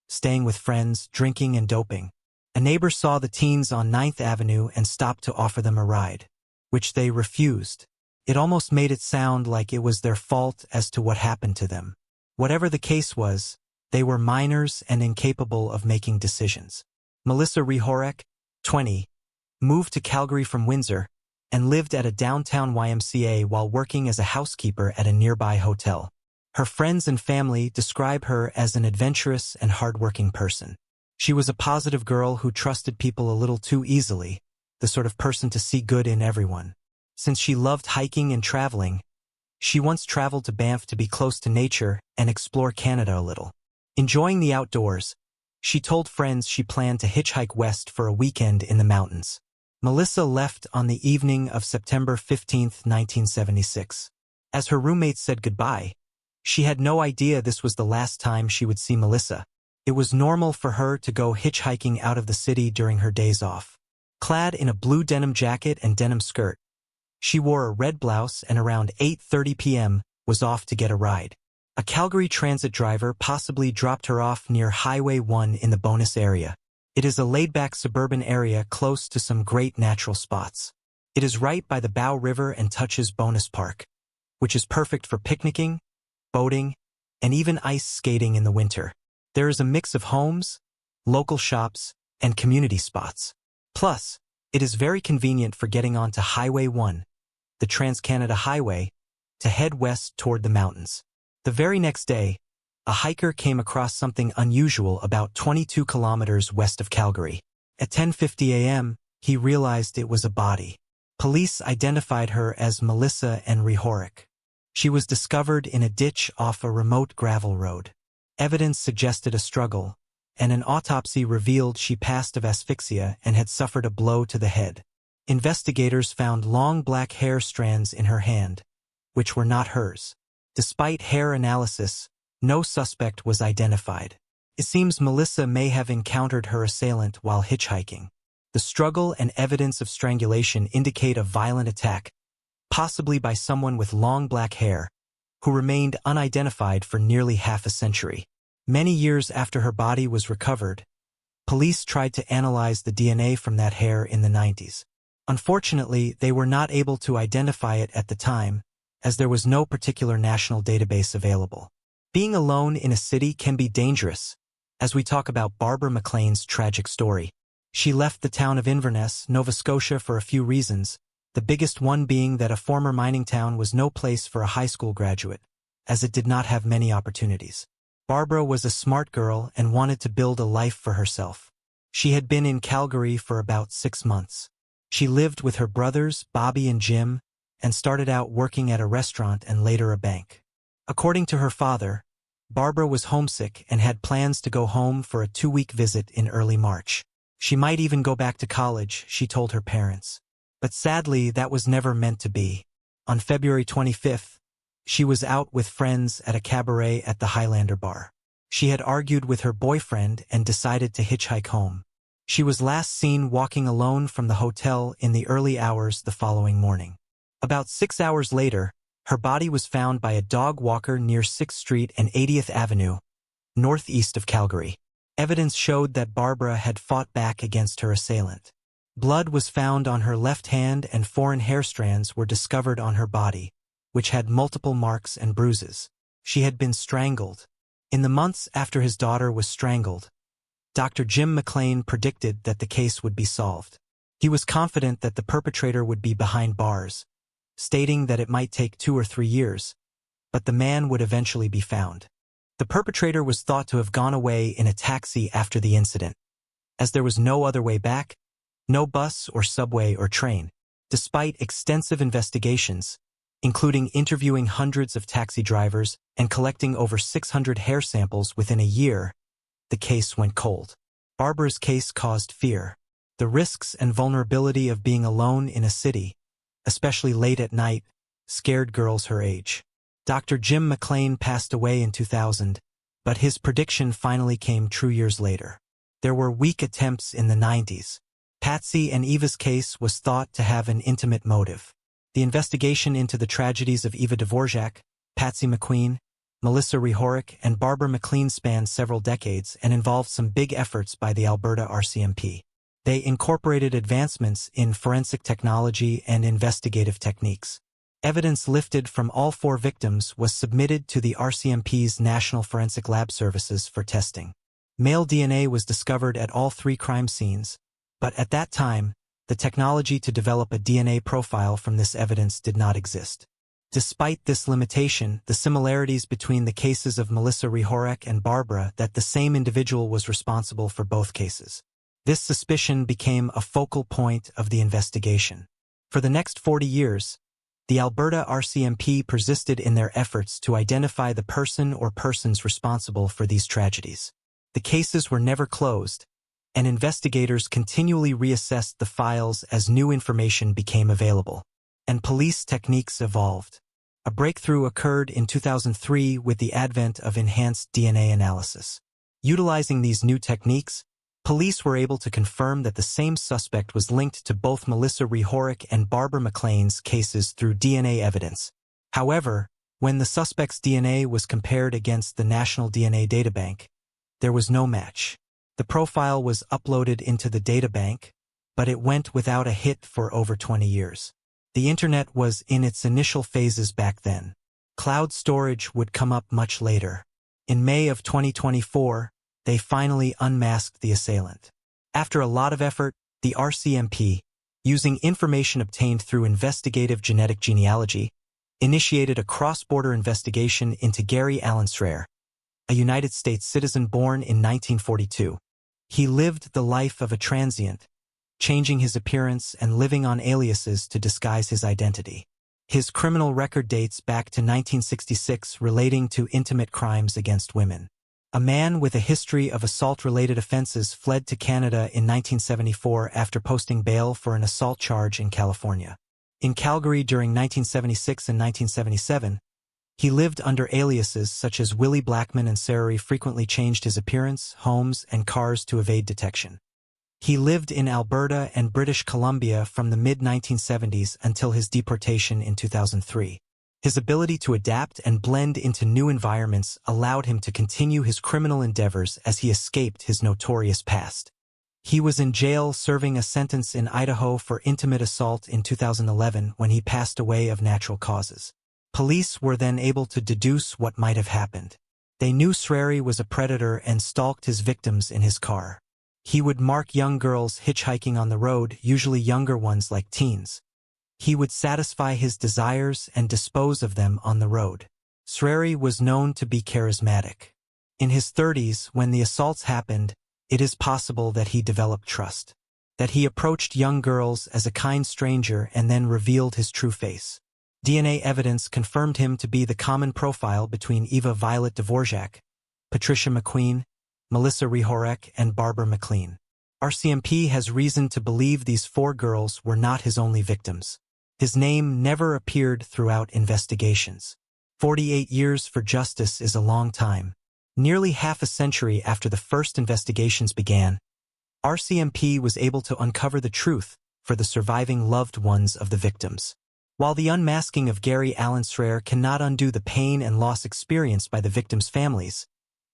staying with friends, drinking and doping. A neighbor saw the teens on 9th Avenue and stopped to offer them a ride, which they refused. It almost made it sound like it was their fault as to what happened to them. Whatever the case was, they were minors and incapable of making decisions. Melissa Rehorek, 20, moved to Calgary from Windsor and lived at a downtown YMCA while working as a housekeeper at a nearby hotel. Her friends and family describe her as an adventurous and hardworking person. She was a positive girl who trusted people a little too easily, the sort of person to see good in everyone. Since she loved hiking and traveling, she once traveled to Banff to be close to nature and explore Canada a little. Enjoying the outdoors, she told friends she planned to hitchhike west for a weekend in the mountains. Melissa left on the evening of September 15, 1976. As her roommates said goodbye, she had no idea this was the last time she would see Melissa. It was normal for her to go hitchhiking out of the city during her days off. Clad in a blue denim jacket and denim skirt, she wore a red blouse and around 8:30 p.m. was off to get a ride. A Calgary Transit driver possibly dropped her off near Highway 1 in the Bonus area. It is a laid-back suburban area close to some great natural spots. It is right by the Bow River and touches Bonus Park, which is perfect for picnicking, boating, and even ice skating in the winter. There is a mix of homes, local shops, and community spots. Plus, it is very convenient for getting onto Highway 1, the Trans-Canada Highway, to head west toward the mountains. The very next day, a hiker came across something unusual about 22 kilometers west of Calgary. At 10:50 a.m., he realized it was a body. Police identified her as Melissa Rehorick. She was discovered in a ditch off a remote gravel road. Evidence suggested a struggle, and an autopsy revealed she passed of asphyxia and had suffered a blow to the head. Investigators found long black hair strands in her hand, which were not hers. Despite hair analysis, no suspect was identified. It seems Melissa may have encountered her assailant while hitchhiking. The struggle and evidence of strangulation indicate a violent attack, possibly by someone with long black hair, who remained unidentified for nearly half a century. Many years after her body was recovered, police tried to analyze the DNA from that hair in the 90s. Unfortunately, they were not able to identify it at the time, as there was no particular national database available. Being alone in a city can be dangerous, as we talk about Barbara McLean's tragic story. She left the town of Inverness, Nova Scotia for a few reasons, the biggest one being that a former mining town was no place for a high school graduate, as it did not have many opportunities. Barbara was a smart girl and wanted to build a life for herself. She had been in Calgary for about 6 months. She lived with her brothers, Bobby and Jim, and started out working at a restaurant and later a bank. According to her father, Barbara was homesick and had plans to go home for a 2-week visit in early March. She might even go back to college, she told her parents. But sadly, that was never meant to be. On February 25th, she was out with friends at a cabaret at the Highlander bar. She had argued with her boyfriend and decided to hitchhike home. She was last seen walking alone from the hotel in the early hours the following morning. About 6 hours later, her body was found by a dog walker near 6th Street and 80th Avenue, northeast of Calgary. Evidence showed that Barbara had fought back against her assailant. Blood was found on her left hand and foreign hair strands were discovered on her body, which had multiple marks and bruises. She had been strangled. In the months after his daughter was strangled, Dr. Jim McLean predicted that the case would be solved. He was confident that the perpetrator would be behind bars, stating that it might take 2 or 3 years, but the man would eventually be found. The perpetrator was thought to have gone away in a taxi after the incident, as there was no other way back, no bus or subway or train. Despite extensive investigations, including interviewing hundreds of taxi drivers and collecting over 600 hair samples within a year, the case went cold. Barbara's case caused fear. The risks and vulnerability of being alone in a city, especially late at night, scared girls her age. Dr. Jim McLean passed away in 2000, but his prediction finally came true years later. There were weak attempts in the 90s. Patsy and Eva's case was thought to have an intimate motive. The investigation into the tragedies of Eva Dvorak, Patsy McQueen, Melissa Rehorick, and Barbara McLean spanned several decades and involved some big efforts by the Alberta RCMP. They incorporated advancements in forensic technology and investigative techniques. Evidence lifted from all 4 victims was submitted to the RCMP's National Forensic Lab Services for testing. Male DNA was discovered at all 3 crime scenes, but at that time, the technology to develop a DNA profile from this evidence did not exist. Despite this limitation, the similarities between the cases of Melissa Rehorick and Barbara that the same individual was responsible for both cases. This suspicion became a focal point of the investigation. For the next 40 years, the Alberta RCMP persisted in their efforts to identify the person or persons responsible for these tragedies. The cases were never closed, and investigators continually reassessed the files as new information became available, and police techniques evolved. A breakthrough occurred in 2003 with the advent of enhanced DNA analysis. Utilizing these new techniques, police were able to confirm that the same suspect was linked to both Melissa Rehorick and Barbara McLean's cases through DNA evidence. However, when the suspect's DNA was compared against the National DNA Databank, there was no match. The profile was uploaded into the databank, but it went without a hit for over 20 years. The internet was in its initial phases back then. Cloud storage would come up much later. In May of 2024, they finally unmasked the assailant. After a lot of effort, the RCMP, using information obtained through investigative genetic genealogy, initiated a cross-border investigation into Gary Allen Sreer, a United States citizen born in 1942. He lived the life of a transient, changing his appearance and living on aliases to disguise his identity. His criminal record dates back to 1966 relating to intimate crimes against women. A man with a history of assault-related offenses fled to Canada in 1974 after posting bail for an assault charge in California. In Calgary during 1976 and 1977, he lived under aliases such as Willie Blackman, and Sreer frequently changed his appearance, homes, and cars to evade detection. He lived in Alberta and British Columbia from the mid-1970s until his deportation in 2003. His ability to adapt and blend into new environments allowed him to continue his criminal endeavors as he escaped his notorious past. He was in jail serving a sentence in Idaho for intimate assault in 2011 when he passed away of natural causes. Police were then able to deduce what might have happened. They knew Sreer was a predator and stalked his victims in his car. He would mark young girls hitchhiking on the road, usually younger ones like teens. He would satisfy his desires and dispose of them on the road. Sreer was known to be charismatic. In his 30s, when the assaults happened, it is possible that he developed trust, that he approached young girls as a kind stranger and then revealed his true face. DNA evidence confirmed him to be the common profile between Eva Violet Dvorak, Patricia McQueen, Melissa Rehorek, and Barbara McLean. RCMP has reason to believe these 4 girls were not his only victims. His name never appeared throughout investigations. 48 years for justice is a long time. Nearly half a century after the first investigations began, RCMP was able to uncover the truth for the surviving loved ones of the victims. While the unmasking of Gary Allen Sreer cannot undo the pain and loss experienced by the victims' families,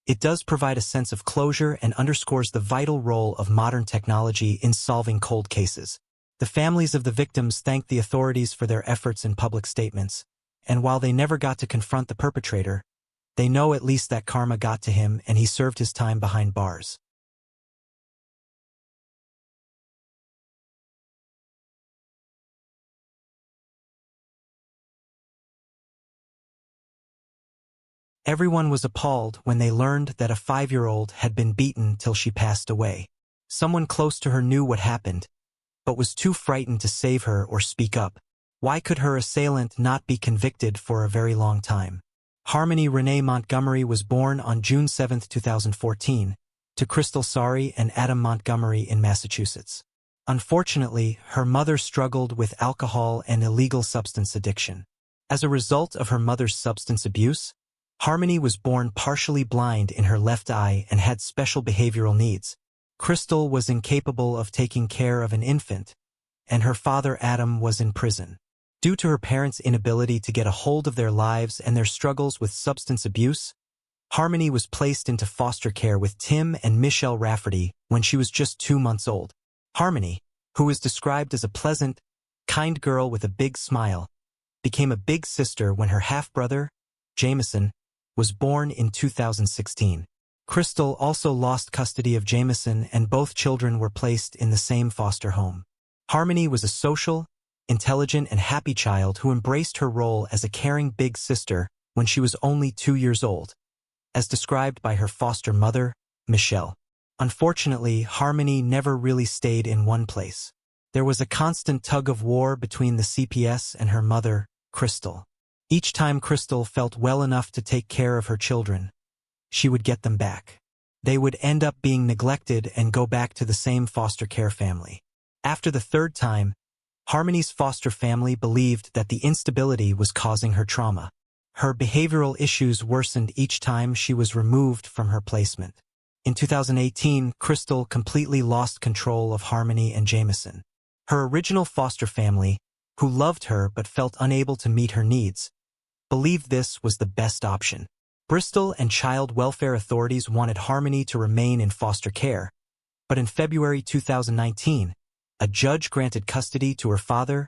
it does provide a sense of closure and underscores the vital role of modern technology in solving cold cases. The families of the victims thanked the authorities for their efforts in public statements, and while they never got to confront the perpetrator, they know at least that karma got to him and he served his time behind bars. Everyone was appalled when they learned that a 5-year-old had been beaten till she passed away. Someone close to her knew what happened, but was too frightened to save her or speak up. Why could her assailant not be convicted for a very long time? Harmony Renee Montgomery was born on June 7, 2014, to Crystal Sari and Adam Montgomery in Massachusetts. Unfortunately, her mother struggled with alcohol and illegal substance addiction. As a result of her mother's substance abuse, Harmony was born partially blind in her left eye and had special behavioral needs. Crystal was incapable of taking care of an infant, and her father Adam was in prison. Due to her parents' inability to get a hold of their lives and their struggles with substance abuse, Harmony was placed into foster care with Tim and Michelle Rafferty when she was just 2 months old. Harmony, who was described as a pleasant, kind girl with a big smile, became a big sister when her half-brother, Jameson, was born in 2016. Crystal also lost custody of Jameson and both children were placed in the same foster home. Harmony was a social, intelligent, and happy child who embraced her role as a caring big sister when she was only 2 years old, as described by her foster mother, Michelle. Unfortunately, Harmony never really stayed in one place. There was a constant tug-of-war between the CPS and her mother, Crystal. Each time Crystal felt well enough to take care of her children, she would get them back. They would end up being neglected and go back to the same foster care family. After the 3rd time, Harmony's foster family believed that the instability was causing her trauma. Her behavioral issues worsened each time she was removed from her placement. In 2018, Crystal completely lost control of Harmony and Jameson. Her original foster family, who loved her but felt unable to meet her needs, believed this was the best option. Bristol and child welfare authorities wanted Harmony to remain in foster care, but in February 2019, a judge granted custody to her father,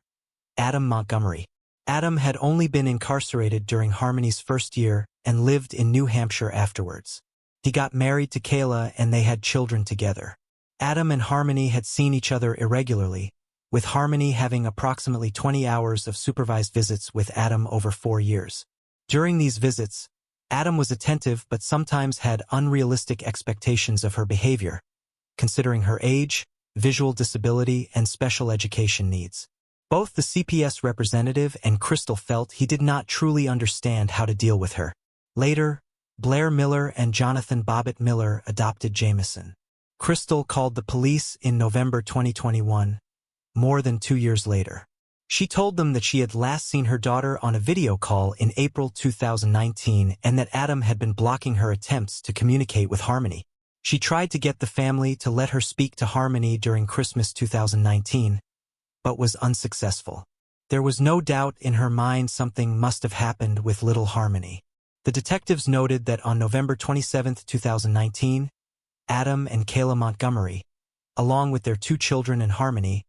Adam Montgomery. Adam had only been incarcerated during Harmony's first year and lived in New Hampshire afterwards. He got married to Kayla and they had children together. Adam and Harmony had seen each other irregularly, with Harmony having approximately 20 hours of supervised visits with Adam over 4 years. During these visits, Adam was attentive but sometimes had unrealistic expectations of her behavior, considering her age, visual disability, and special education needs. Both the CPS representative and Crystal felt he did not truly understand how to deal with her. Later, Blair Miller and Jonathan Bobbitt Miller adopted Jameson. Crystal called the police in November 2021, more than 2 years later. She told them that she had last seen her daughter on a video call in April 2019 and that Adam had been blocking her attempts to communicate with Harmony. She tried to get the family to let her speak to Harmony during Christmas 2019, but was unsuccessful. There was no doubt in her mind something must have happened with little Harmony. The detectives noted that on November 27, 2019, Adam and Kayla Montgomery, along with their 2 children and Harmony,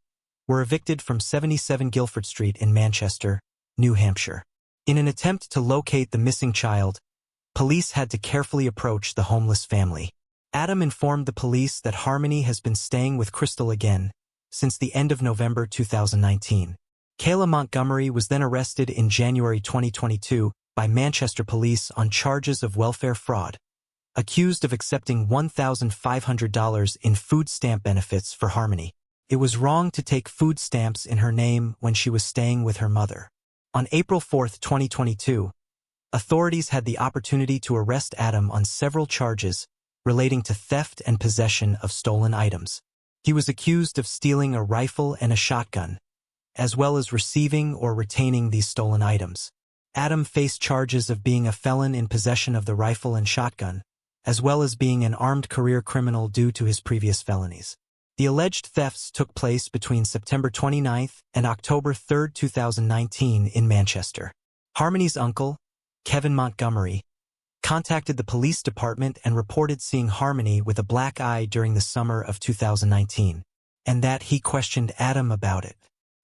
were evicted from 77 Guilford Street in Manchester, New Hampshire. In an attempt to locate the missing child, police had to carefully approach the homeless family. Adam informed the police that Harmony has been staying with Crystal again since the end of November 2019. Kayla Montgomery was then arrested in January 2022 by Manchester police on charges of welfare fraud, accused of accepting $1,500 in food stamp benefits for Harmony. It was wrong to take food stamps in her name when she was staying with her mother. On April 4, 2022, authorities had the opportunity to arrest Adam on several charges relating to theft and possession of stolen items. He was accused of stealing a rifle and a shotgun, as well as receiving or retaining these stolen items. Adam faced charges of being a felon in possession of the rifle and shotgun, as well as being an armed career criminal due to his previous felonies. The alleged thefts took place between September 29 and October 3, 2019 in Manchester. Harmony's uncle, Kevin Montgomery, contacted the police department and reported seeing Harmony with a black eye during the summer of 2019, and that he questioned Adam about it.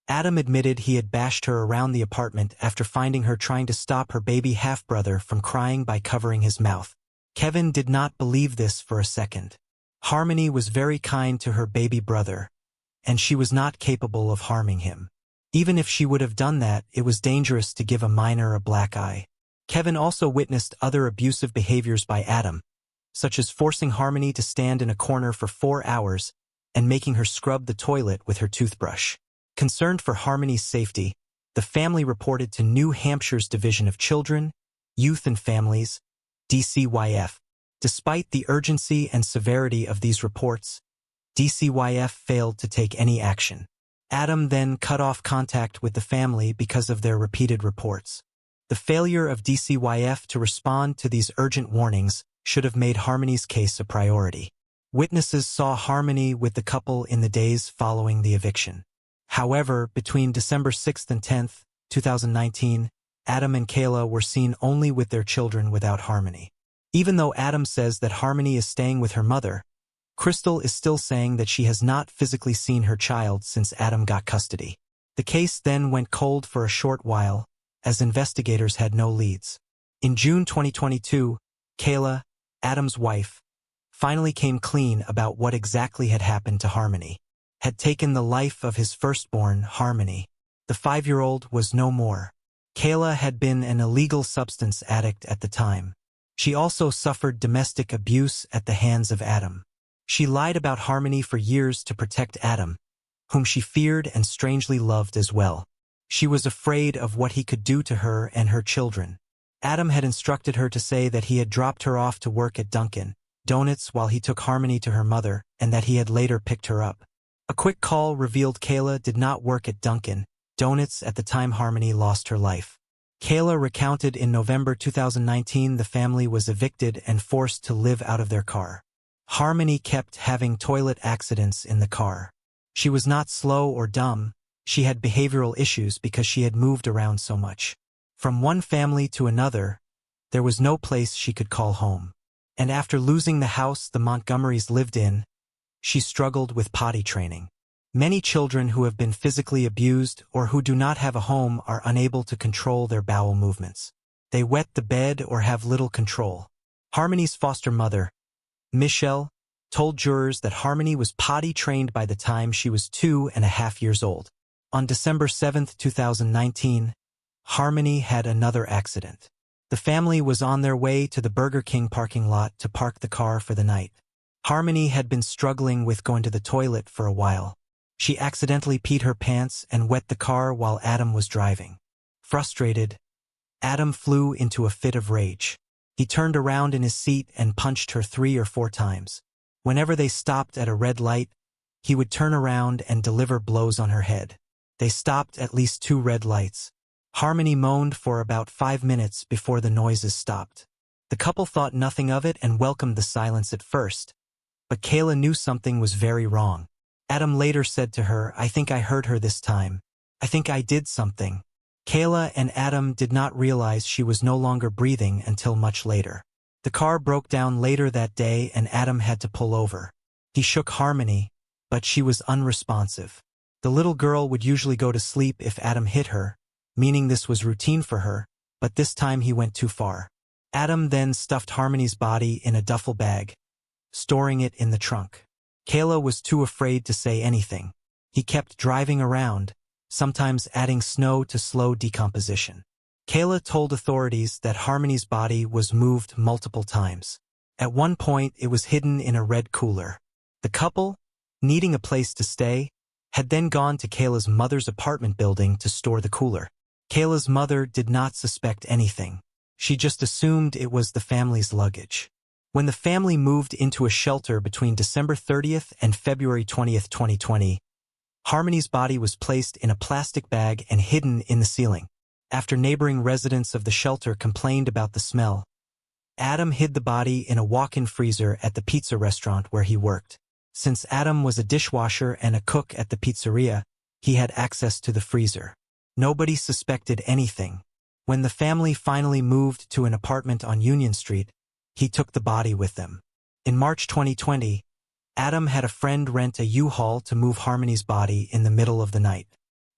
Adam admitted he had bashed her around the apartment after finding her trying to stop her baby half-brother from crying by covering his mouth. Kevin did not believe this for a second. Harmony was very kind to her baby brother, and she was not capable of harming him. Even if she would have done that, it was dangerous to give a minor a black eye. Kevin also witnessed other abusive behaviors by Adam, such as forcing Harmony to stand in a corner for 4 hours and making her scrub the toilet with her toothbrush. Concerned for Harmony's safety, the family reported to New Hampshire's Division of Children, Youth and Families, DCYF. Despite the urgency and severity of these reports, DCYF failed to take any action. Adam then cut off contact with the family because of their repeated reports. The failure of DCYF to respond to these urgent warnings should have made Harmony's case a priority. Witnesses saw Harmony with the couple in the days following the eviction. However, between December 6 and 10, 2019, Adam and Kayla were seen only with their children without Harmony. Even though Adam says that Harmony is staying with her mother, Crystal is still saying that she has not physically seen her child since Adam got custody. The case then went cold for a short while, as investigators had no leads. In June 2022, Kayla, Adam's wife, finally came clean about what exactly had happened to Harmony. Had taken the life of his firstborn, Harmony. The 5-year-old was no more. Kayla had been an illegal substance addict at the time. She also suffered domestic abuse at the hands of Adam. She lied about Harmony for years to protect Adam, whom she feared and strangely loved as well. She was afraid of what he could do to her and her children. Adam had instructed her to say that he had dropped her off to work at Dunkin' Donuts while he took Harmony to her mother and that he had later picked her up. A quick call revealed Kayla did not work at Dunkin' Donuts at the time Harmony lost her life. Kayla recounted in November 2019 the family was evicted and forced to live out of their car. Harmony kept having toilet accidents in the car. She was not slow or dumb. She had behavioral issues because she had moved around so much. From one family to another, there was no place she could call home. And after losing the house the Montgomerys lived in, she struggled with potty training. Many children who have been physically abused or who do not have a home are unable to control their bowel movements. They wet the bed or have little control. Harmony's foster mother, Michelle, told jurors that Harmony was potty trained by the time she was 2.5 years old. On December 7, 2019, Harmony had another accident. The family was on their way to the Burger King parking lot to park the car for the night. Harmony had been struggling with going to the toilet for a while. She accidentally peed her pants and wet the car while Adam was driving. Frustrated, Adam flew into a fit of rage. He turned around in his seat and punched her 3 or 4 times. Whenever they stopped at a red light, he would turn around and deliver blows on her head. They stopped at least 2 red lights. Harmony moaned for about 5 minutes before the noises stopped. The couple thought nothing of it and welcomed the silence at first, but Kayla knew something was very wrong. Adam later said to her, "I think I heard her this time. I think I did something." Kayla and Adam did not realize she was no longer breathing until much later. The car broke down later that day and Adam had to pull over. He shook Harmony, but she was unresponsive. The little girl would usually go to sleep if Adam hit her, meaning this was routine for her, but this time he went too far. Adam then stuffed Harmony's body in a duffel bag, storing it in the trunk. Kayla was too afraid to say anything. He kept driving around, sometimes adding snow to slow decomposition. Kayla told authorities that Harmony's body was moved multiple times. At one point, it was hidden in a red cooler. The couple, needing a place to stay, had then gone to Kayla's mother's apartment building to store the cooler. Kayla's mother did not suspect anything. She just assumed it was the family's luggage. When the family moved into a shelter between December 30th and February 20th, 2020, Harmony's body was placed in a plastic bag and hidden in the ceiling. After neighboring residents of the shelter complained about the smell, Adam hid the body in a walk-in freezer at the pizza restaurant where he worked. Since Adam was a dishwasher and a cook at the pizzeria, he had access to the freezer. Nobody suspected anything. When the family finally moved to an apartment on Union Street, he took the body with them. In March 2020, Adam had a friend rent a U-Haul to move Harmony's body in the middle of the night.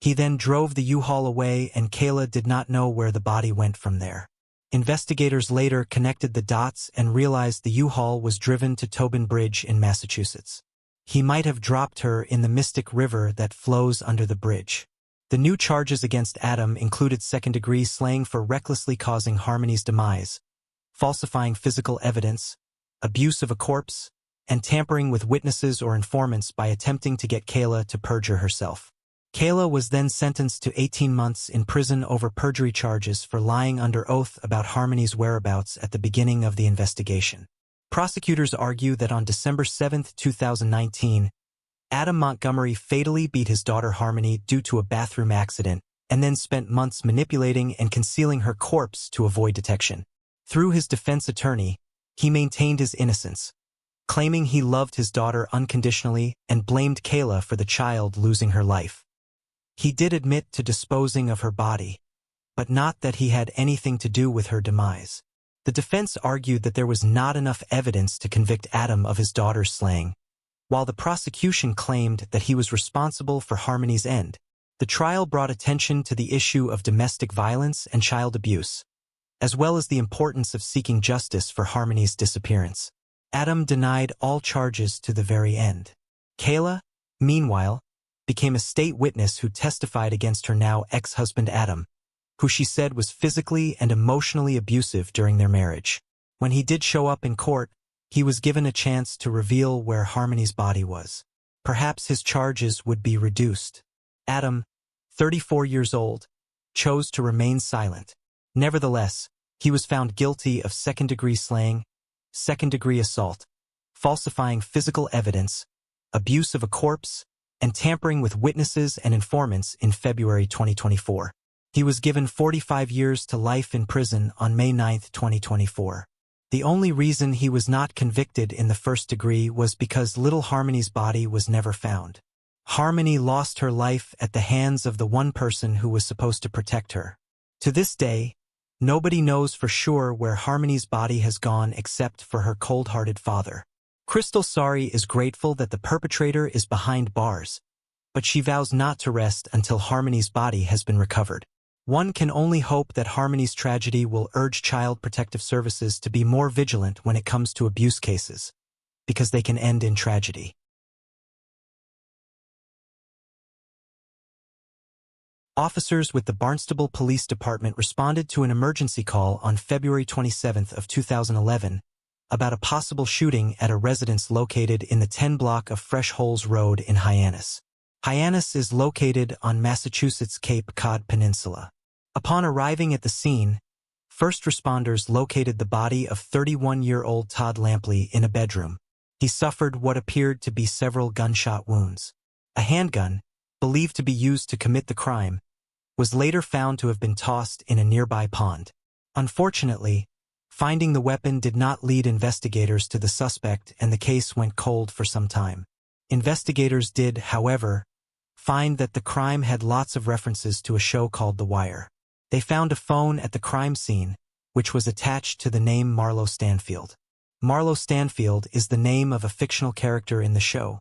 He then drove the U-Haul away and Kayla did not know where the body went from there. Investigators later connected the dots and realized the U-Haul was driven to Tobin Bridge in Massachusetts. He might have dropped her in the Mystic River that flows under the bridge. The new charges against Adam included second-degree slaying for recklessly causing Harmony's demise, falsifying physical evidence, abuse of a corpse, and tampering with witnesses or informants by attempting to get Kayla to perjure herself. Kayla was then sentenced to 18 months in prison over perjury charges for lying under oath about Harmony's whereabouts at the beginning of the investigation. Prosecutors argue that on December 7, 2019, Adam Montgomery fatally beat his daughter Harmony due to a bathroom accident and then spent months manipulating and concealing her corpse to avoid detection. Through his defense attorney, he maintained his innocence, claiming he loved his daughter unconditionally and blamed Kayla for the child losing her life. He did admit to disposing of her body, but not that he had anything to do with her demise. The defense argued that there was not enough evidence to convict Adam of his daughter's slaying, while the prosecution claimed that he was responsible for Harmony's end. The trial brought attention to the issue of domestic violence and child abuse, as well as the importance of seeking justice for Harmony's disappearance. Adam denied all charges to the very end. Kayla, meanwhile, became a state witness who testified against her now ex-husband Adam, who she said was physically and emotionally abusive during their marriage. When he did show up in court, he was given a chance to reveal where Harmony's body was. Perhaps his charges would be reduced. Adam, 34 years old, chose to remain silent. Nevertheless, he was found guilty of second-degree slaying, second-degree assault, falsifying physical evidence, abuse of a corpse, and tampering with witnesses and informants in February 2024. He was given 45 years to life in prison on May 9, 2024. The only reason he was not convicted in the first degree was because little Harmony's body was never found. Harmony lost her life at the hands of the one person who was supposed to protect her. To this day, nobody knows for sure where Harmony's body has gone except for her cold-hearted father. Crystal Sari is grateful that the perpetrator is behind bars, but she vows not to rest until Harmony's body has been recovered. One can only hope that Harmony's tragedy will urge Child Protective Services to be more vigilant when it comes to abuse cases, because they can end in tragedy. Officers with the Barnstable Police Department responded to an emergency call on February 27 of 2011 about a possible shooting at a residence located in the 10 block of Fresh Holes Road in Hyannis. Hyannis is located on Massachusetts' Cape Cod Peninsula. Upon arriving at the scene, first responders located the body of 31-year-old Todd Lampley in a bedroom. He suffered what appeared to be several gunshot wounds. A handgun, believed to be used to commit the crime, was later found to have been tossed in a nearby pond. Unfortunately, finding the weapon did not lead investigators to the suspect, and the case went cold for some time. Investigators did, however, find that the crime had lots of references to a show called The Wire. They found a phone at the crime scene, which was attached to the name Marlo Stanfield. Marlo Stanfield is the name of a fictional character in the show,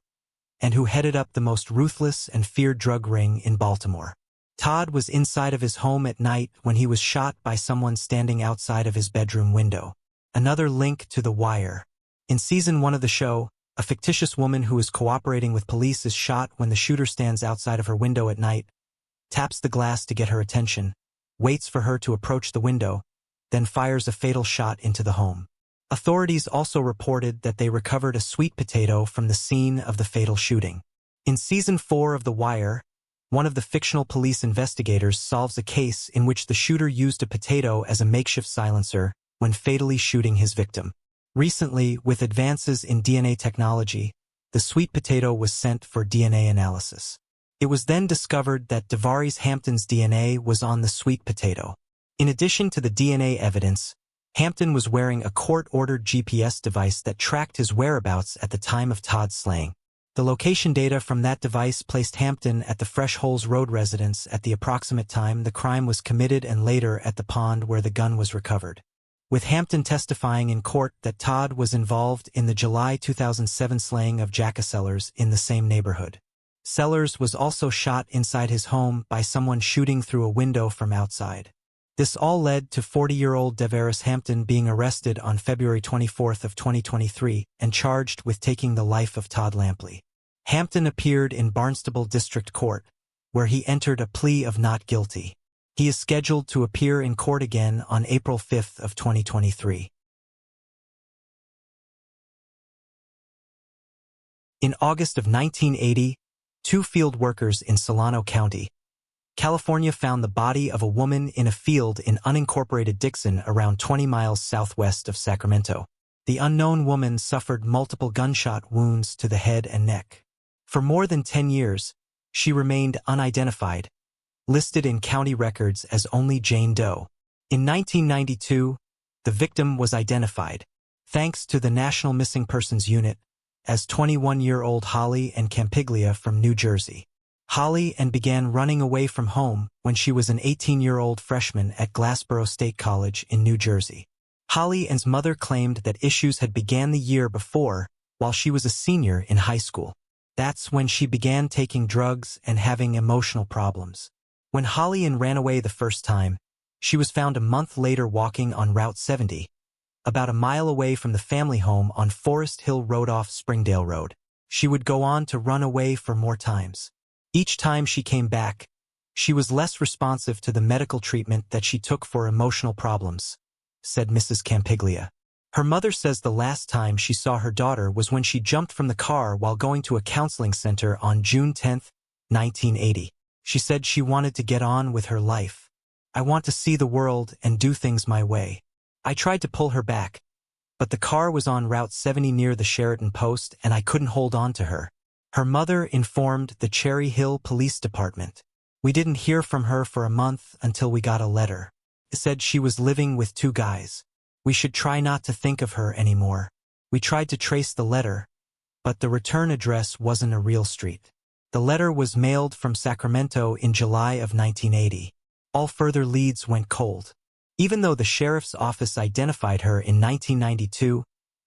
and who headed up the most ruthless and feared drug ring in Baltimore. Todd was inside of his home at night when he was shot by someone standing outside of his bedroom window. Another link to The Wire. In season 1 of the show, a fictitious woman who is cooperating with police is shot when the shooter stands outside of her window at night, taps the glass to get her attention, waits for her to approach the window, then fires a fatal shot into the home. Authorities also reported that they recovered a sweet potato from the scene of the fatal shooting. In season 4 of The Wire, one of the fictional police investigators solves a case in which the shooter used a potato as a makeshift silencer when fatally shooting his victim. Recently, with advances in DNA technology, the sweet potato was sent for DNA analysis. It was then discovered that DeVaris Hampton's DNA was on the sweet potato. In addition to the DNA evidence, Hampton was wearing a court-ordered GPS device that tracked his whereabouts at the time of Todd's slaying. The location data from that device placed Hampton at the Fresh Holes Road residence at the approximate time the crime was committed and later at the pond where the gun was recovered. With Hampton testifying in court that Todd was involved in the July 2007 slaying of Jacka Sellers in the same neighborhood. Sellers was also shot inside his home by someone shooting through a window from outside. This all led to 40-year-old DeVaris Hampton being arrested on February 24 of 2023 and charged with taking the life of Todd Lampley. Hampton appeared in Barnstable District Court, where he entered a plea of not guilty. He is scheduled to appear in court again on April 5 of 2023. In August of 1980, 2 field workers in Solano County, California found the body of a woman in a field in unincorporated Dixon around 20 miles southwest of Sacramento. The unknown woman suffered multiple gunshot wounds to the head and neck. For more than 10 years, she remained unidentified, listed in county records as only Jane Doe. In 1992, the victim was identified, thanks to the National Missing Persons Unit, as 21-year-old Holly Ann Campiglia from New Jersey. Holly Ann began running away from home when she was an 18-year-old freshman at Glassboro State College in New Jersey. Holly Ann's mother claimed that issues had began the year before while she was a senior in high school. That's when she began taking drugs and having emotional problems. When Holly Ann ran away the first time, she was found a month later walking on Route 70, about a mile away from the family home on Forest Hill Road off Springdale Road. She would go on to run away for more times. Each time she came back, she was less responsive to the medical treatment that she took for emotional problems, said Mrs. Campiglia. Her mother says the last time she saw her daughter was when she jumped from the car while going to a counseling center on June 10, 1980. She said she wanted to get on with her life. I want to see the world and do things my way. I tried to pull her back, but the car was on Route 70 near the Sheraton Post and I couldn't hold on to her. Her mother informed the Cherry Hill Police Department. We didn't hear from her for a month until we got a letter. It said she was living with 2 guys. We should try not to think of her anymore. We tried to trace the letter, but the return address wasn't a real street. The letter was mailed from Sacramento in July of 1980. All further leads went cold. Even though the sheriff's office identified her in 1992,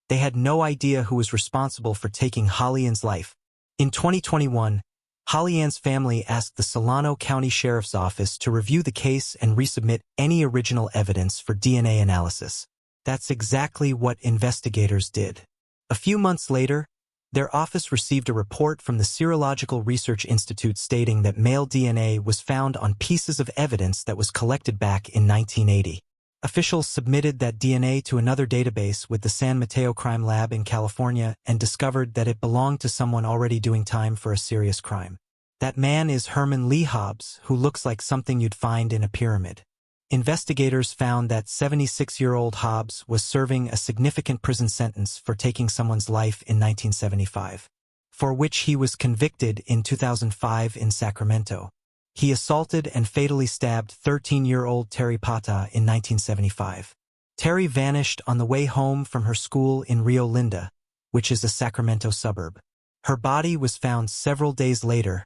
they had no idea who was responsible for taking Holly Ann's life. In 2021, Holly Ann's family asked the Solano County Sheriff's Office to review the case and resubmit any original evidence for DNA analysis. That's exactly what investigators did. A few months later, their office received a report from the Serological Research Institute stating that male DNA was found on pieces of evidence that was collected back in 1980. Officials submitted that DNA to another database with the San Mateo Crime Lab in California and discovered that it belonged to someone already doing time for a serious crime. That man is Herman Lee Hobbs, who looks like something you'd find in a pyramid. Investigators found that 76-year-old Hobbs was serving a significant prison sentence for taking someone's life in 1975, for which he was convicted in 2005 in Sacramento. He assaulted and fatally stabbed 13-year-old Terry Pata in 1975. Terry vanished on the way home from her school in Rio Linda, which is a Sacramento suburb. Her body was found several days later,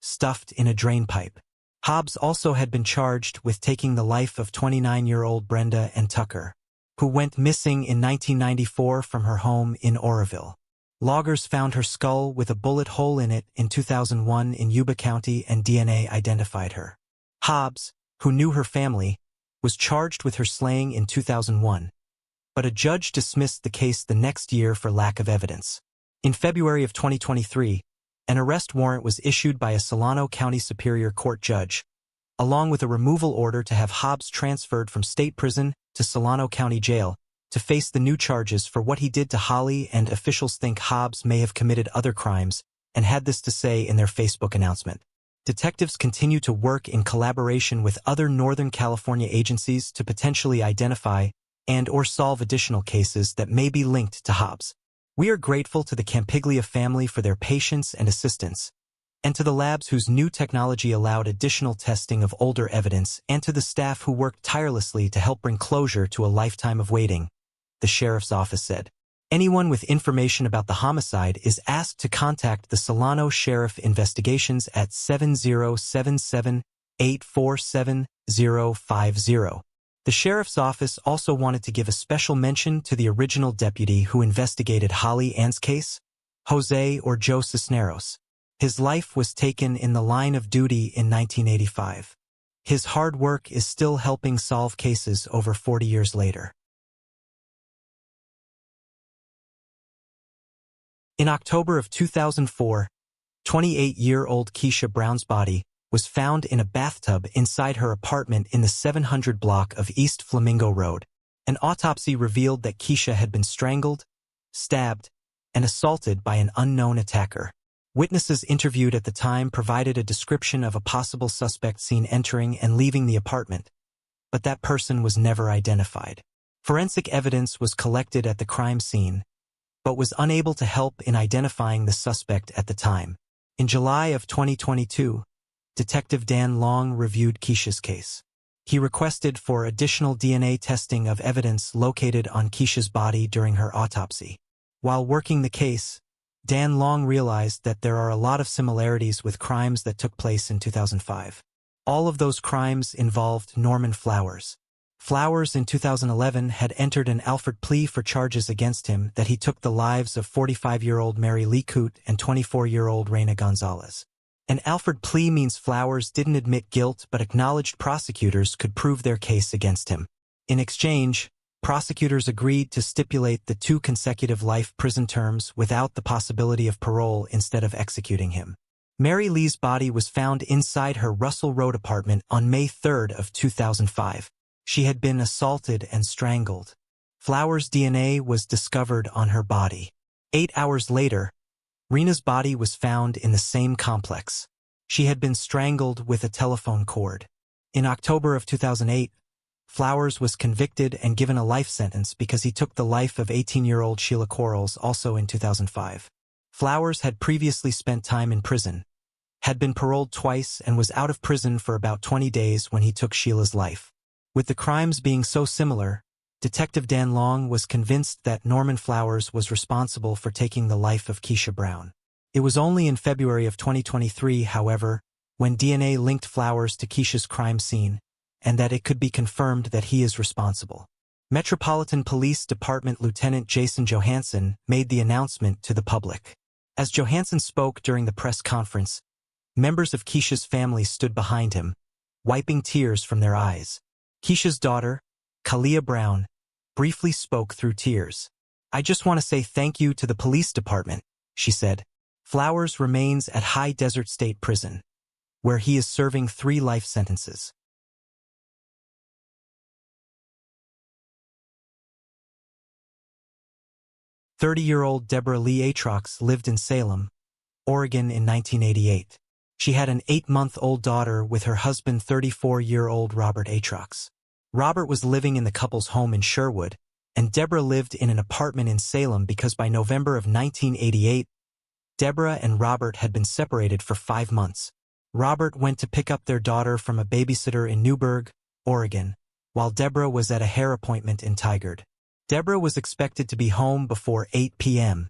stuffed in a drain pipe. Hobbs also had been charged with taking the life of 29-year-old Brenda Ann Tucker, who went missing in 1994 from her home in Oroville. Loggers found her skull with a bullet hole in it in 2001 in Yuba County and DNA identified her. Hobbs, who knew her family, was charged with her slaying in 2001, but a judge dismissed the case the next year for lack of evidence. In February of 2023, an arrest warrant was issued by a Solano County Superior Court judge, along with a removal order to have Hobbs transferred from state prison to Solano County Jail to face the new charges for what he did to Holly, and officials think Hobbs may have committed other crimes and had this to say in their Facebook announcement. Detectives continue to work in collaboration with other Northern California agencies to potentially identify and/or solve additional cases that may be linked to Hobbs. We are grateful to the Campiglia family for their patience and assistance, and to the labs whose new technology allowed additional testing of older evidence, and to the staff who worked tirelessly to help bring closure to a lifetime of waiting, the sheriff's office said. Anyone with information about the homicide is asked to contact the Solano Sheriff Investigations at 7077-847-050. The sheriff's office also wanted to give a special mention to the original deputy who investigated Holly Ann's case, Jose or Joe Cisneros. His life was taken in the line of duty in 1985. His hard work is still helping solve cases over 40 years later. In October of 2004, 28-year-old Keisha Brown's body was found in a bathtub inside her apartment in the 700 block of East Flamingo Road. An autopsy revealed that Keisha had been strangled, stabbed, and assaulted by an unknown attacker. Witnesses interviewed at the time provided a description of a possible suspect seen entering and leaving the apartment, but that person was never identified. Forensic evidence was collected at the crime scene, but was unable to help in identifying the suspect at the time. In July of 2022, Detective Dan Long reviewed Keisha's case. He requested for additional DNA testing of evidence located on Keisha's body during her autopsy. While working the case, Dan Long realized that there are a lot of similarities with crimes that took place in 2005. All of those crimes involved Norman Flowers. Flowers in 2011 had entered an Alford plea for charges against him that he took the lives of 45-year-old Mary Lee Coote and 24-year-old Reina Gonzalez. An Alford plea means Flowers didn't admit guilt but acknowledged prosecutors could prove their case against him. In exchange, prosecutors agreed to stipulate the 2 consecutive life prison terms without the possibility of parole instead of executing him. Mary Lee's body was found inside her Russell Road apartment on May 3 of 2005. She had been assaulted and strangled. Flowers' DNA was discovered on her body. 8 hours later, Rena's body was found in the same complex. She had been strangled with a telephone cord. In October of 2008, Flowers was convicted and given a life sentence because he took the life of 18-year-old Sheila Quarles also in 2005. Flowers had previously spent time in prison, had been paroled twice, and was out of prison for about 20 days when he took Sheila's life. With the crimes being so similar, Detective Dan Long was convinced that Norman Flowers was responsible for taking the life of Keisha Brown. It was only in February of 2023, however, when DNA linked Flowers to Keisha's crime scene, and that it could be confirmed that he is responsible. Metropolitan Police Department Lieutenant Jason Johansson made the announcement to the public. As Johansson spoke during the press conference, Members of Keisha's family stood behind him, wiping tears from their eyes. Keisha's daughter, Kalia Brown, briefly spoke through tears. "I just want to say thank you to the police department," she said. Flowers remains at High Desert State Prison, where he is serving 3 life sentences. 30-year-old Deborah Lee Atrox lived in Salem, Oregon in 1988. She had an 8-month-old daughter with her husband, 34-year-old Robert Atrox. Robert was living in the couple's home in Sherwood, and Deborah lived in an apartment in Salem because by November of 1988, Deborah and Robert had been separated for 5 months. Robert went to pick up their daughter from a babysitter in Newberg, Oregon, while Deborah was at a hair appointment in Tigard. Deborah was expected to be home before 8 p.m.,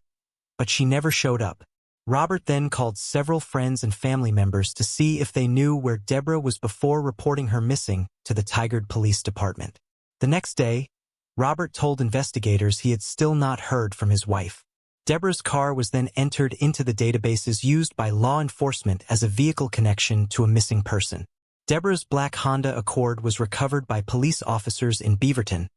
but she never showed up. Robert then called several friends and family members to see if they knew where Deborah was before reporting her missing to the Tigard Police Department. The next day, Robert told investigators he had still not heard from his wife. Deborah's car was then entered into the databases used by law enforcement as a vehicle connection to a missing person. Deborah's black Honda Accord was recovered by police officers in Beaverton,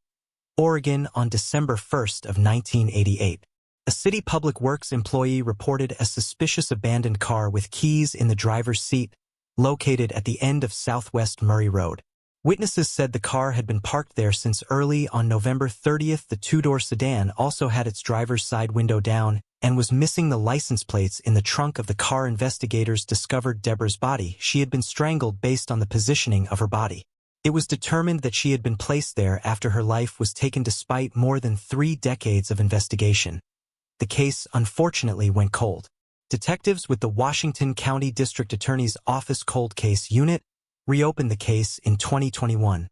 Oregon on December 1st of 1988. A city public works employee reported a suspicious abandoned car with keys in the driver's seat, located at the end of Southwest Murray Road. Witnesses said the car had been parked there since early on November 30th. The 2-door sedan also had its driver's side window down and was missing the license plates in the trunk of the car. Investigators discovered Deborah's body. She had been strangled based on the positioning of her body. It was determined that she had been placed there after her life was taken despite more than 3 decades of investigation. The case unfortunately went cold. Detectives with the Washington County District Attorney's Office Cold Case Unit reopened the case in 2021,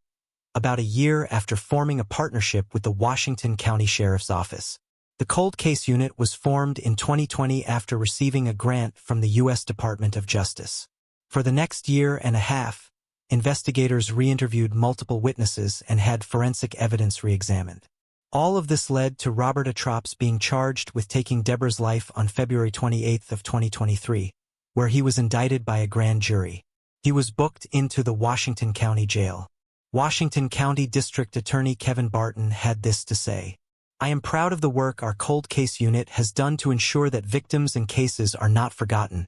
about a year after forming a partnership with the Washington County Sheriff's Office. The Cold Case Unit was formed in 2020 after receiving a grant from the U.S. Department of Justice. For the next year and a half, investigators re-interviewed multiple witnesses and had forensic evidence re-examined. All of this led to Robert Atrox being charged with taking Deborah's life on February 28 of 2023, where he was indicted by a grand jury. He was booked into the Washington County Jail. Washington County District Attorney Kevin Barton had this to say: "I am proud of the work our Cold Case Unit has done to ensure that victims and cases are not forgotten,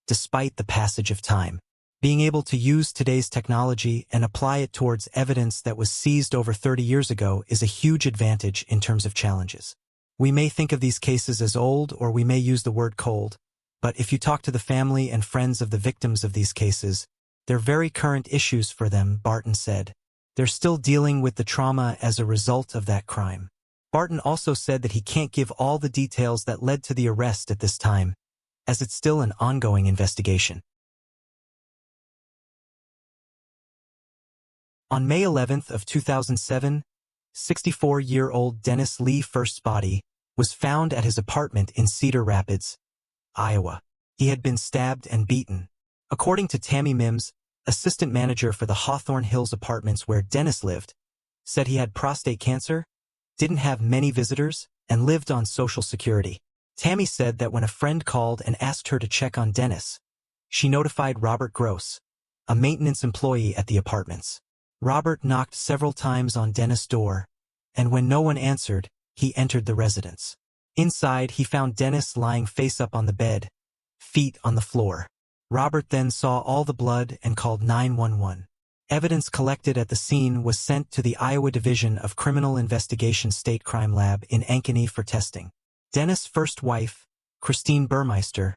despite the passage of time. Being able to use today's technology and apply it towards evidence that was seized over 30 years ago is a huge advantage in terms of challenges. We may think of these cases as old, or we may use the word cold, but if you talk to the family and friends of the victims of these cases, they're very current issues for them," Barton said. "They're still dealing with the trauma as a result of that crime." Barton also said that he can't give all the details that led to the arrest at this time, as it's still an ongoing investigation. On May 11th of 2007, 64-year-old Dennis Lee First's body was found at his apartment in Cedar Rapids, Iowa. He had been stabbed and beaten. According to Tammy Mims, assistant manager for the Hawthorne Hills apartments where Dennis lived, said he had prostate cancer, didn't have many visitors, and lived on Social Security. Tammy said that when a friend called and asked her to check on Dennis, she notified Robert Gross, a maintenance employee at the apartments. Robert knocked several times on Dennis' door, and when no one answered, he entered the residence. Inside, he found Dennis lying face up on the bed, feet on the floor. Robert then saw all the blood and called 911. Evidence collected at the scene was sent to the Iowa Division of Criminal Investigation State Crime Lab in Ankeny for testing. Dennis' first wife, Christine Burmeister,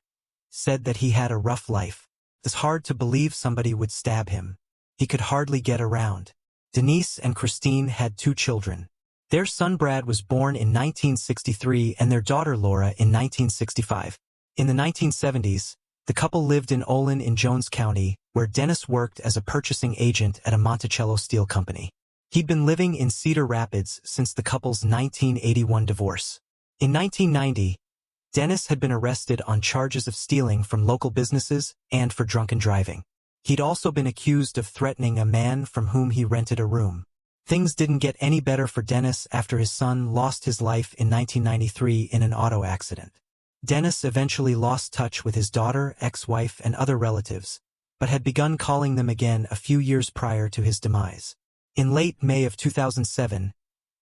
said that he had a rough life. It's hard to believe somebody would stab him. He could hardly get around. Denise and Christine had 2 children. Their son Brad was born in 1963 and their daughter Laura in 1965. In the 1970s, the couple lived in Olin in Jones County, where Dennis worked as a purchasing agent at a Monticello steel company. He'd been living in Cedar Rapids since the couple's 1981 divorce. In 1990, Dennis had been arrested on charges of stealing from local businesses and for drunken driving. He'd also been accused of threatening a man from whom he rented a room. Things didn't get any better for Dennis after his son lost his life in 1993 in an auto accident. Dennis eventually lost touch with his daughter, ex-wife, and other relatives, but had begun calling them again a few years prior to his demise. In late May of 2007,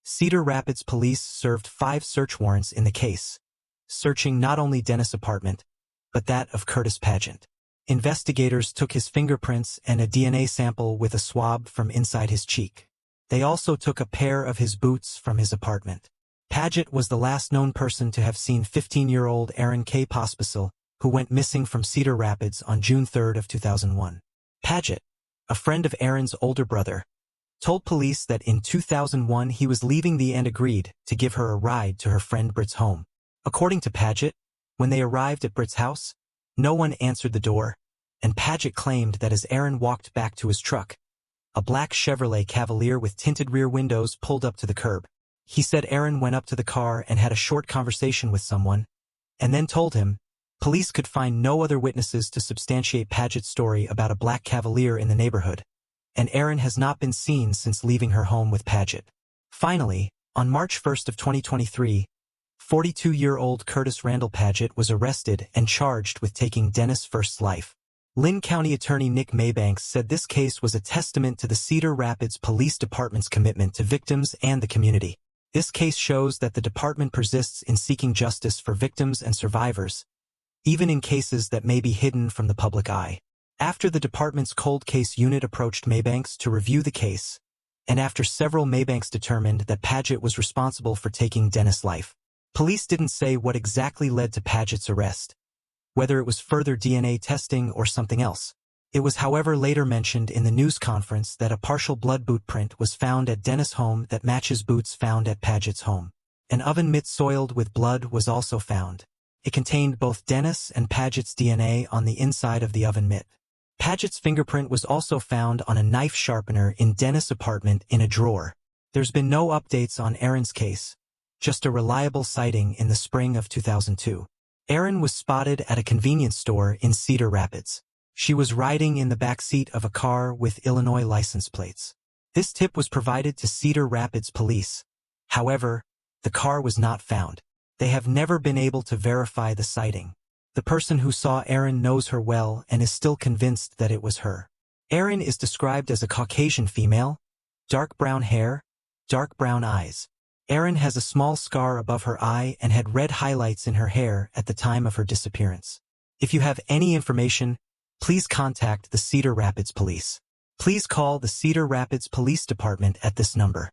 Cedar Rapids police served 5 search warrants in the case, searching not only Dennis' apartment, but that of Curtis Paget. Investigators took his fingerprints and a DNA sample with a swab from inside his cheek. They also took a pair of his boots from his apartment. Paget was the last known person to have seen 15-year-old Aaron K. Pospisil, who went missing from Cedar Rapids on June 3 of 2001. Paget, a friend of Aaron's older brother, told police that in 2001 he was leaving and agreed to give her a ride to her friend Britt's home. According to Paget, when they arrived at Britt's house, no one answered the door, and Paget claimed that as Aaron walked back to his truck, a black Chevrolet Cavalier with tinted rear windows pulled up to the curb. He said Aaron went up to the car and had a short conversation with someone, and then told him police could find no other witnesses to substantiate Paget's story about a black Cavalier in the neighborhood, and Aaron has not been seen since leaving her home with Paget. Finally, on March 1 of 2023, 42-year-old Curtis Randall Paget was arrested and charged with taking Dennis' first life. Lynn County Attorney Nick Maybanks said this case was a testament to the Cedar Rapids Police Department's commitment to victims and the community. This case shows that the department persists in seeking justice for victims and survivors, even in cases that may be hidden from the public eye. After the department's cold case unit approached Maybanks to review the case, and after several Maybanks determined that Paget was responsible for taking Dennis' life. Police didn't say what exactly led to Paget's arrest, whether it was further DNA testing or something else. It was however later mentioned in the news conference that a partial blood boot print was found at Dennis' home that matches boots found at Paget's home. An oven mitt soiled with blood was also found. It contained both Dennis and Paget's DNA on the inside of the oven mitt. Paget's fingerprint was also found on a knife sharpener in Dennis' apartment in a drawer. There's been no updates on Aaron's case, just a reliable sighting in the spring of 2002. Aaron was spotted at a convenience store in Cedar Rapids. She was riding in the back seat of a car with Illinois license plates. This tip was provided to Cedar Rapids police. However, the car was not found. They have never been able to verify the sighting. The person who saw Aaron knows her well and is still convinced that it was her. Aaron is described as a Caucasian female, dark brown hair, dark brown eyes. Aaron has a small scar above her eye and had red highlights in her hair at the time of her disappearance. If you have any information, please contact the Cedar Rapids Police. Please call the Cedar Rapids Police Department at this number.